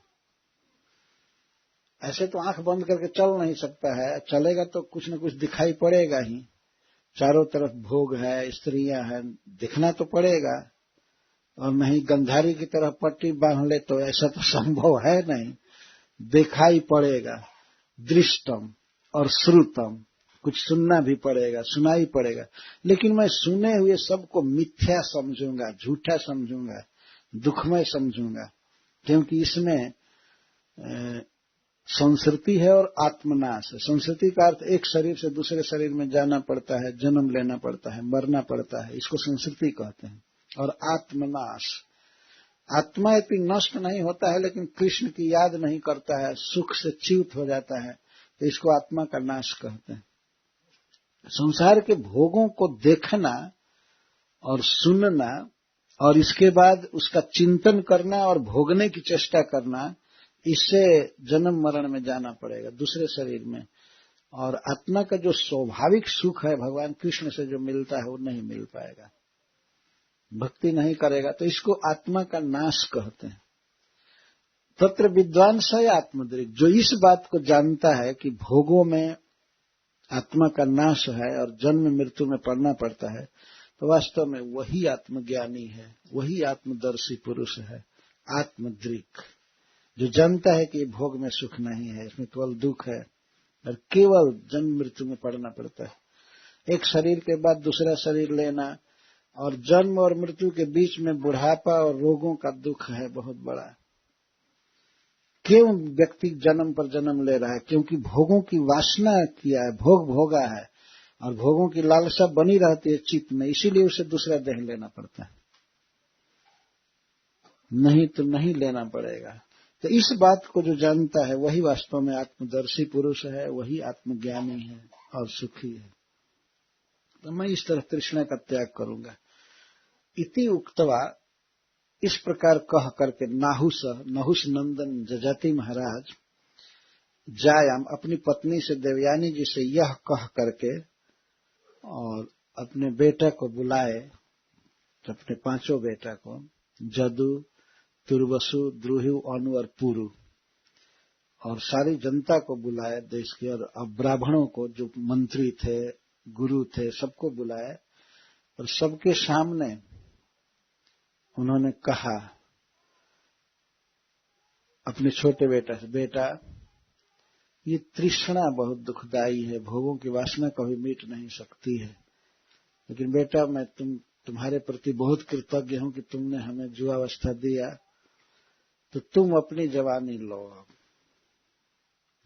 ऐसे तो आंख बंद करके चल नहीं सकता है, चलेगा तो कुछ न कुछ दिखाई पड़ेगा ही, चारों तरफ भोग है, स्त्रियां हैं, दिखना तो पड़ेगा। और नहीं गंधारी की तरह पट्टी बांध ले तो ऐसा तो संभव है नहीं, दिखाई पड़ेगा। दृष्टम और श्रुतम, कुछ सुनना भी पड़ेगा, सुनाई पड़ेगा, लेकिन मैं सुने हुए सबको मिथ्या समझूंगा, झूठा समझूंगा, दुखमय समझूंगा, क्योंकि इसमें संस्कृति है और आत्मनाश है। संस्कृति का अर्थ एक शरीर से दूसरे शरीर में जाना पड़ता है, जन्म लेना पड़ता है, मरना पड़ता है, इसको संस्कृति कहते हैं। और आत्मनाश, आत्मा यदि नष्ट नहीं होता है लेकिन कृष्ण की याद नहीं करता है, सुख से च्युत हो जाता है, तो इसको आत्मा का नाश कहते हैं। संसार के भोगों को देखना और सुनना, और इसके बाद उसका चिंतन करना और भोगने की चेष्टा करना, इससे जन्म मरण में जाना पड़ेगा, दूसरे शरीर में। और आत्मा का जो स्वाभाविक सुख है भगवान कृष्ण से जो मिलता है वो नहीं मिल पाएगा, भक्ति नहीं करेगा, तो इसको आत्मा का नाश कहते हैं। तत्र विद्वान स आत्मदृक्, जो इस बात को जानता है कि भोगों में आत्मा का नाश है और जन्म मृत्यु में पड़ना पड़ता है, तो वास्तव में वही आत्मज्ञानी है, वही आत्मदर्शी पुरुष है, आत्मदृक्, जो जानता है कि ये भोग में सुख नहीं है, इसमें केवल दुख है और केवल जन्म मृत्यु में पड़ना पड़ता है। एक शरीर के बाद दूसरा शरीर लेना और जन्म और मृत्यु के बीच में बुढ़ापा और रोगों का दुख है बहुत बड़ा। क्यों व्यक्ति जन्म पर जन्म ले रहा है? क्योंकि भोगों की वासना किया है, भोग भोगा है और भोगों की लालसा बनी रहती है चित्त में, इसीलिए उसे दूसरा देह लेना पड़ता है, नहीं तो नहीं लेना पड़ेगा। तो इस बात को जो जानता है वही वास्तव में आत्मदर्शी पुरुष है, वही आत्मज्ञानी है और सुखी है। तो मैं इस तरह तृष्णा का त्याग करूंगा। इति उक्तवा, इस प्रकार कह करके नहुष नंदन जजाति महाराज जायाम, अपनी पत्नी से देवयानी जी से यह कह करके और अपने बेटा को बुलाए, अपने पांचों बेटा को, जदु, तुर्वसु, द्रुहिु, अनु और पुरु, और सारी जनता को बुलाए देश के, और ब्राह्मणों को जो मंत्री थे, गुरु थे, सबको बुलाए और सबके सामने उन्होंने कहा अपने छोटे बेटा से, बेटा ये तृष्णा बहुत दुखदाई है, भोगों की वासना कभी मिट नहीं सकती है, लेकिन बेटा मैं तुम्हारे प्रति बहुत कृतज्ञ हूं कि तुमने हमें जुआवस्था दिया, तो तुम अपनी जवानी लो।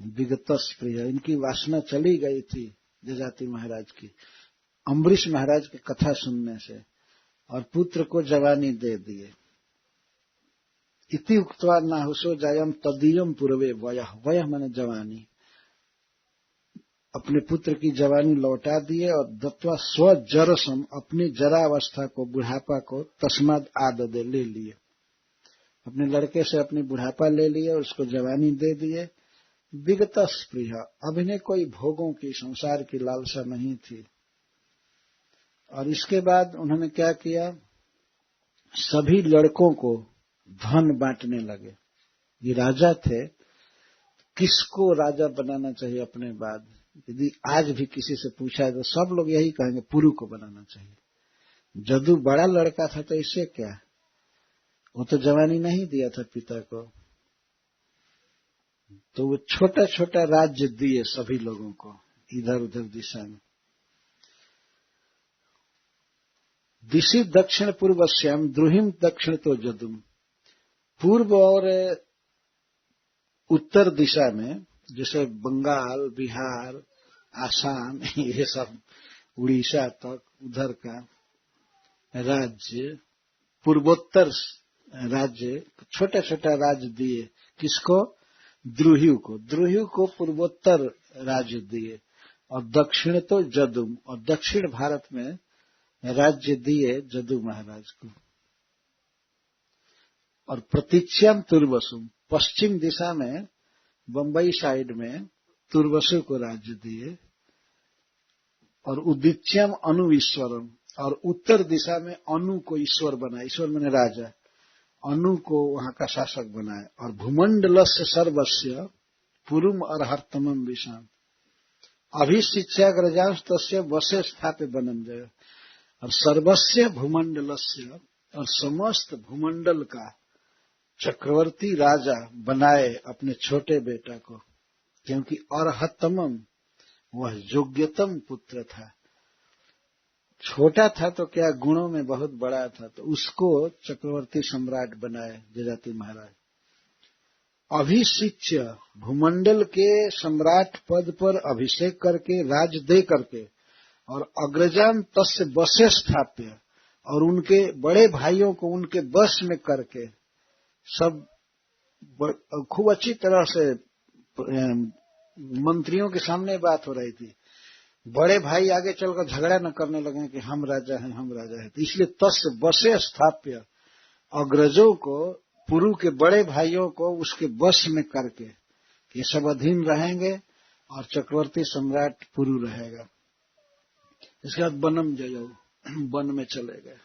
विगतस प्रिय, इनकी वासना चली गई थी जजाति महाराज की अम्बरीश महाराज की कथा सुनने से, और पुत्र को जवानी दे दिए। इति उक्त्वा नाहुषो जायम तदीयम पूर्वे वयः, वयः माने जवानी, अपने पुत्र की जवानी लौटा दिए और दत्वा स्वजरसम, अपनी जरावस्था को, बुढ़ापा को, तस्माद आददे, ले लिए, अपने लड़के से अपनी बुढ़ापा ले लिए और उसको जवानी दे दिए। विगतस प्रिय, अब इन्हें कोई भोगों की, संसार की लालसा नहीं थी। और इसके बाद उन्होंने क्या किया, सभी लड़कों को धन बांटने लगे। ये राजा थे, किसको राजा बनाना चाहिए अपने बाद? यदि आज भी किसी से पूछा है तो सब लोग यही कहेंगे पुरु को बनाना चाहिए। जदू बड़ा लड़का था तो इससे क्या, वो तो जवानी नहीं दिया था पिता को, तो वो छोटा छोटा राज्य दिए सभी लोगों को इधर उधर दिशा में। दिशि दक्षिण पूर्वश्याम द्रुहिम दक्षिण तो जदुम, पूर्व और उत्तर दिशा में, जैसे बंगाल, बिहार, आसाम, ये सब उड़ीसा तक उधर का राज्य, पूर्वोत्तर राज्य, छोटा छोटा राज्य दिए। किसको? द्रुहिु को, द्रुहिु को पूर्वोत्तर राज्य दिए, और दक्षिण तो जदुम, और दक्षिण भारत में राज्य दिए जदु महाराज को। और प्रतीच्याम तुर्वसुम, पश्चिम दिशा में बंबई साइड में तुर्वसु को राज्य दिए, और उदिच्याम अनु ईश्वरम, और उत्तर दिशा में अनु को ईश्वर बनाए, ईश्वर माने राजा, अनु को वहां का शासक बनाए। और भूमंडलस्य सर्वस्य पुरुम अर्हतमम विषाम, अभिशिच्याग्रजांश तस्य वशे स्थाप्य बनम जय, और सर्वस्य भूमंडलस्य, और समस्त भूमंडल का चक्रवर्ती राजा बनाए अपने छोटे बेटा को, क्योंकि अर्हतमम, वह योग्यतम पुत्र था। छोटा था तो क्या, गुणों में बहुत बड़ा था, तो उसको चक्रवर्ती सम्राट बनाए जजाति महाराज। अभिषिच्य, भूमंडल के सम्राट पद पर अभिषेक करके, राज दे करके, और अग्रजान तस्य वशे स्थाप्य, और उनके बड़े भाइयों को उनके वश में करके, सब खूब अच्छी तरह से मंत्रियों के सामने बात हो रही थी। बड़े भाई आगे चलकर झगड़ा न करने लगे कि हम राजा हैं, हम राजा हैं, तो इसलिए तस्य वशे स्थाप्य, अग्रजों को, पुरु के बड़े भाइयों को उसके वश में करके, ये सब अधीन रहेंगे और चक्रवर्ती सम्राट पुरु रहेगा। इसके बाद बनम जयो, वन में चले गए।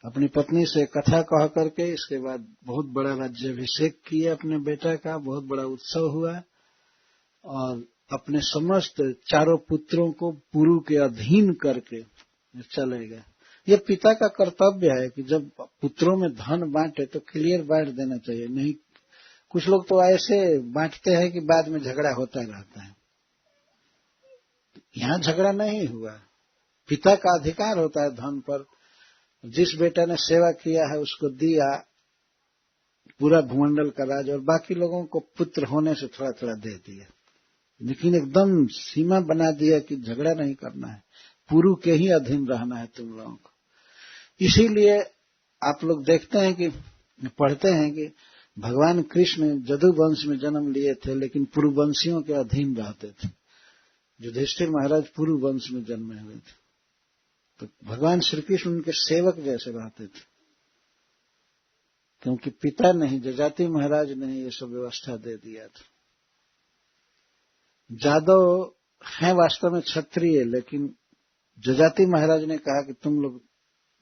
अपनी पत्नी से कथा कह करके इसके बाद बहुत बड़ा राज्याभिषेक किया अपने बेटा का, बहुत बड़ा उत्सव हुआ और अपने समस्त चारों पुत्रों को पुरु के अधीन करके चले गए। ये पिता का कर्तव्य है कि जब पुत्रों में धन बांटे तो क्लियर बांट देना चाहिए, नहीं कुछ लोग तो ऐसे बांटते हैं कि बाद में झगड़ा होता रहता है। यहां झगड़ा नहीं हुआ, पिता का अधिकार होता है धन पर। जिस बेटा ने सेवा किया है उसको दिया पूरा भूमंडल का राज, और बाकी लोगों को पुत्र होने से थोड़ा थोड़ा दे दिया, लेकिन एकदम सीमा बना दिया कि झगड़ा नहीं करना है, पुरु के ही अधीन रहना है तुम लोगों को। इसीलिए आप लोग देखते हैं कि पढ़ते हैं कि भगवान कृष्ण जदुवंश में जन्म लिए थे लेकिन पुरुवंशियों के अधीन रहते थे। युधिष्ठिर महाराज पुरुवंश में जन्मे हुए थे, तो भगवान श्री कृष्ण उनके सेवक जैसे रहते थे, क्योंकि पिता नहीं जजाति महाराज ने ये सब व्यवस्था दे दिया था। जादव हैं वास्तव में क्षत्रिय, लेकिन जजाति महाराज ने कहा कि तुम लोग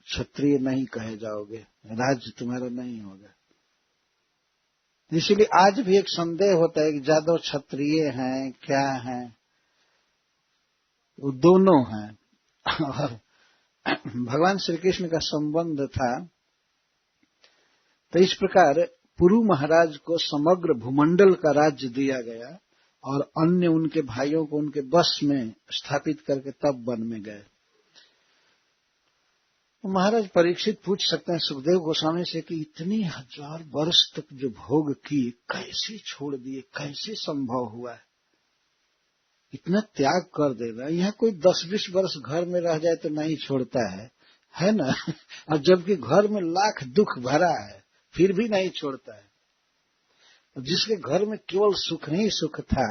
क्षत्रिय नहीं कहे जाओगे, राज्य तुम्हारा नहीं होगा। इसीलिए आज भी एक संदेह होता है कि जादव क्षत्रिय हैं क्या हैं, वो दोनों हैं। और भगवान श्री कृष्ण का संबंध था। तो इस प्रकार पुरु महाराज को समग्र भूमंडल का राज्य दिया गया और अन्य उनके भाइयों को उनके बस में स्थापित करके तब वन में गए। महाराज परीक्षित पूछ सकते हैं सुखदेव गोस्वामी से कि इतनी 1000 वर्ष तक जो भोग किए कैसे छोड़ दिए, कैसे संभव हुआ है इतना त्याग कर देना। यहाँ कोई 10-20 वर्ष घर में रह जाए तो नहीं छोड़ता है ना। और जबकि घर में लाख दुख भरा है फिर भी नहीं छोड़ता है। जिसके घर में केवल सुख ही सुख था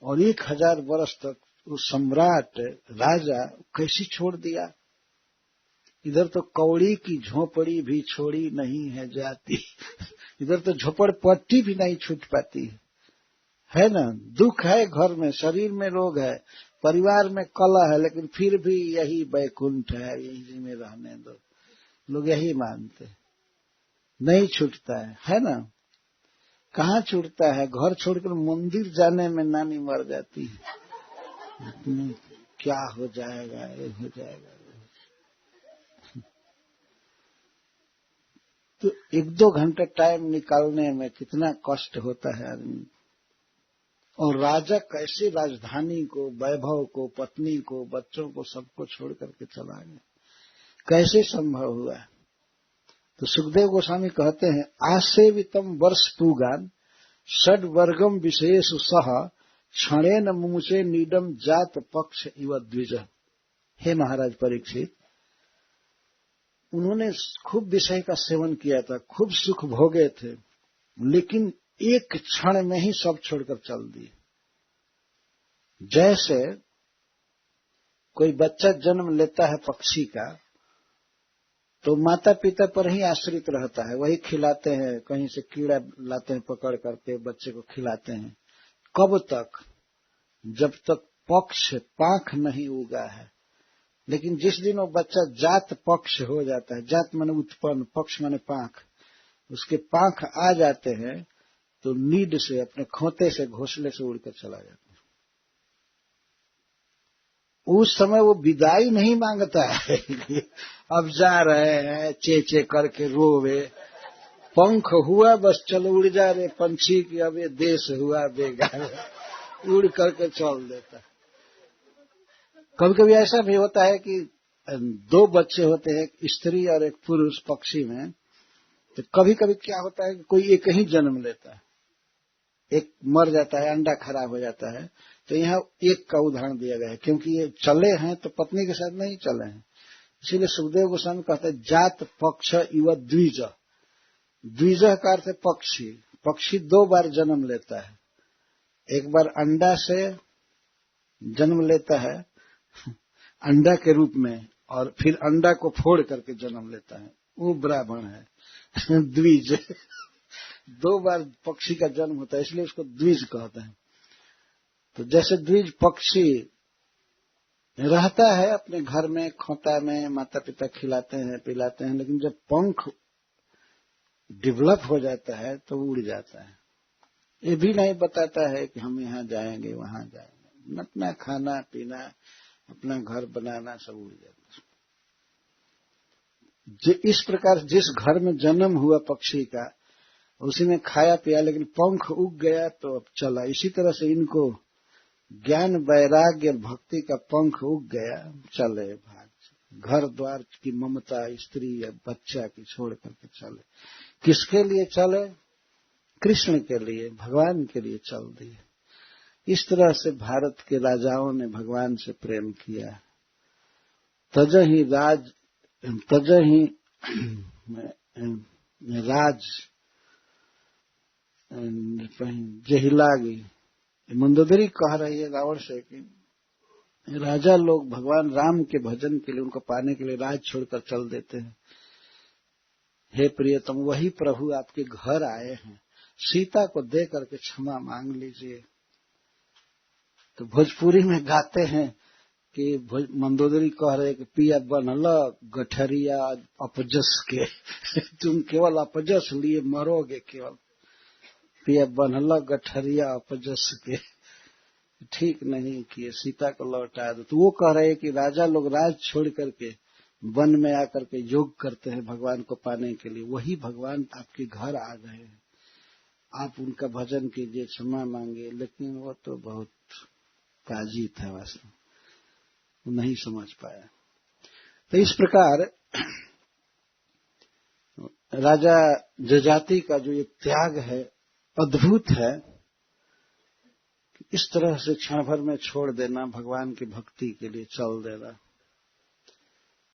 और 1000 वर्ष तक वो सम्राट राजा कैसे छोड़ दिया। इधर तो कौड़ी की झोपड़ी भी छोड़ी नहीं है जाती, इधर तो झोपड़पट्टी भी नहीं छूट पाती है ना। दुख है घर में, शरीर में रोग है, परिवार में कलह है, लेकिन फिर भी यही बैकुंठ है, यही में रहने दो, लोग यही मानते, नहीं छूटता है ना। कहाँ छूटता है, घर छोड़कर मंदिर जाने में नानी मर जाती है, क्या हो जाएगा ये हो जाएगा। तो 1-2 घंटे टाइम निकालने में कितना कष्ट होता है आदमी। और राजा कैसे राजधानी को, वैभव को, पत्नी को, बच्चों को, सबको छोड़ करके चला गया, कैसे संभव हुआ। तो सुखदेव गोस्वामी कहते हैं आसेवितम वर्ष पूगान षड वर्गम विशेष सह क्षणेन मुमुचे नीडम जात पक्ष इव द्विज। हे महाराज परीक्षित, उन्होंने खूब विषय का सेवन किया था, खूब सुख भोगे थे, लेकिन एक क्षण में ही सब छोड़कर चल दिए। जैसे कोई बच्चा जन्म लेता है पक्षी का तो माता पिता पर ही आश्रित रहता है, वही खिलाते हैं, कहीं से कीड़ा लाते हैं पकड़ करके बच्चे को खिलाते हैं। कब तक, जब तक पक्ष पांख नहीं उगा है। लेकिन जिस दिन वो बच्चा जात पक्ष हो जाता है, जात माने उत्पन्न, पक्ष माने पांख, उसके पांख आ जाते हैं तो नीड से, अपने खोते से, घोंसले से उड़कर चला जाता है। उस समय वो विदाई नहीं मांगता है अब जा रहे हैं चे चे करके रोवे, पंख हुआ बस चलो उड़ जा रहे पंछी की, अब ये देश हुआ बेगार, उड़ करके चल देता है। कभी कभी ऐसा भी होता है कि 2 बच्चे होते हैं, एक स्त्री और एक पुरुष पक्षी में, तो कभी कभी क्या होता है कि कोई एक ही जन्म लेता है, एक मर जाता है, अंडा खराब हो जाता है। तो यहाँ एक का उदाहरण दिया गया है, क्योंकि ये चले हैं तो पत्नी के साथ नहीं चले हैं। इसीलिए सुखदेव गोस्वामी कहते हैं जात पक्ष इव द्विज। द्विज का अर्थ है पक्षी। पक्षी 2 बार जन्म लेता है, एक बार अंडा से जन्म लेता है अंडा के रूप में, और फिर अंडा को फोड़ करके जन्म लेता है, वो ब्राह्मण है द्विज। 2 बार पक्षी का जन्म होता है, इसलिए उसको द्विज कहते हैं। तो जैसे द्विज पक्षी रहता है अपने घर में, खोता में, माता पिता खिलाते हैं पिलाते हैं, लेकिन जब पंख डेवलप हो जाता है तो उड़ जाता है। ये भी नहीं बताता है कि हम यहाँ जाएंगे वहां जाएंगे, अपना खाना पीना, अपना घर बनाना सब उड़ जाता है। इस प्रकार जिस घर में जन्म हुआ पक्षी का, उसी में खाया पिया, लेकिन पंख उग गया तो अब चला। इसी तरह से इनको ज्ञान वैराग्य भक्ति का पंख उग गया, चले भाग। घर द्वार की ममता, स्त्री या बच्चा की छोड़ करके चले। किसके लिए चले? कृष्ण के लिए, भगवान के लिए चल दिए। इस तरह से भारत के राजाओं ने भगवान से प्रेम किया। तजहि राज जहिलागी। मंदोदरी कह रही है रावण से कि राजा लोग भगवान राम के भजन के लिए, उनको पाने के लिए राज छोड़कर चल देते हैं। हे प्रियतम, वही प्रभु आपके घर आए हैं, सीता को दे करके क्षमा मांग लीजिए। तो भोजपुरी में गाते हैं कि मंदोदरी कह रहे कि पिया बनल गठरिया अपजस के तुम केवल अपजस लिए मरोगे केवल। पिया बनल गठरिया अपजस के, ठीक नहीं किए, सीता को लौटा दो। तो वो कह रहे कि राजा लोग राज छोड़ करके वन में आकर के योग करते हैं भगवान को पाने के लिए। वही भगवान आपके घर आ गए हैं, आप उनका भजन कीजिए, क्षमा मांगिए। लेकिन वो तो बहुत काजी था, वास्तव वो नहीं समझ पाया। तो इस प्रकार राजा जजाति का जो ये त्याग है अद्भुत है। इस तरह से क्षण भर में छोड़ देना, भगवान की भक्ति के लिए चल देना।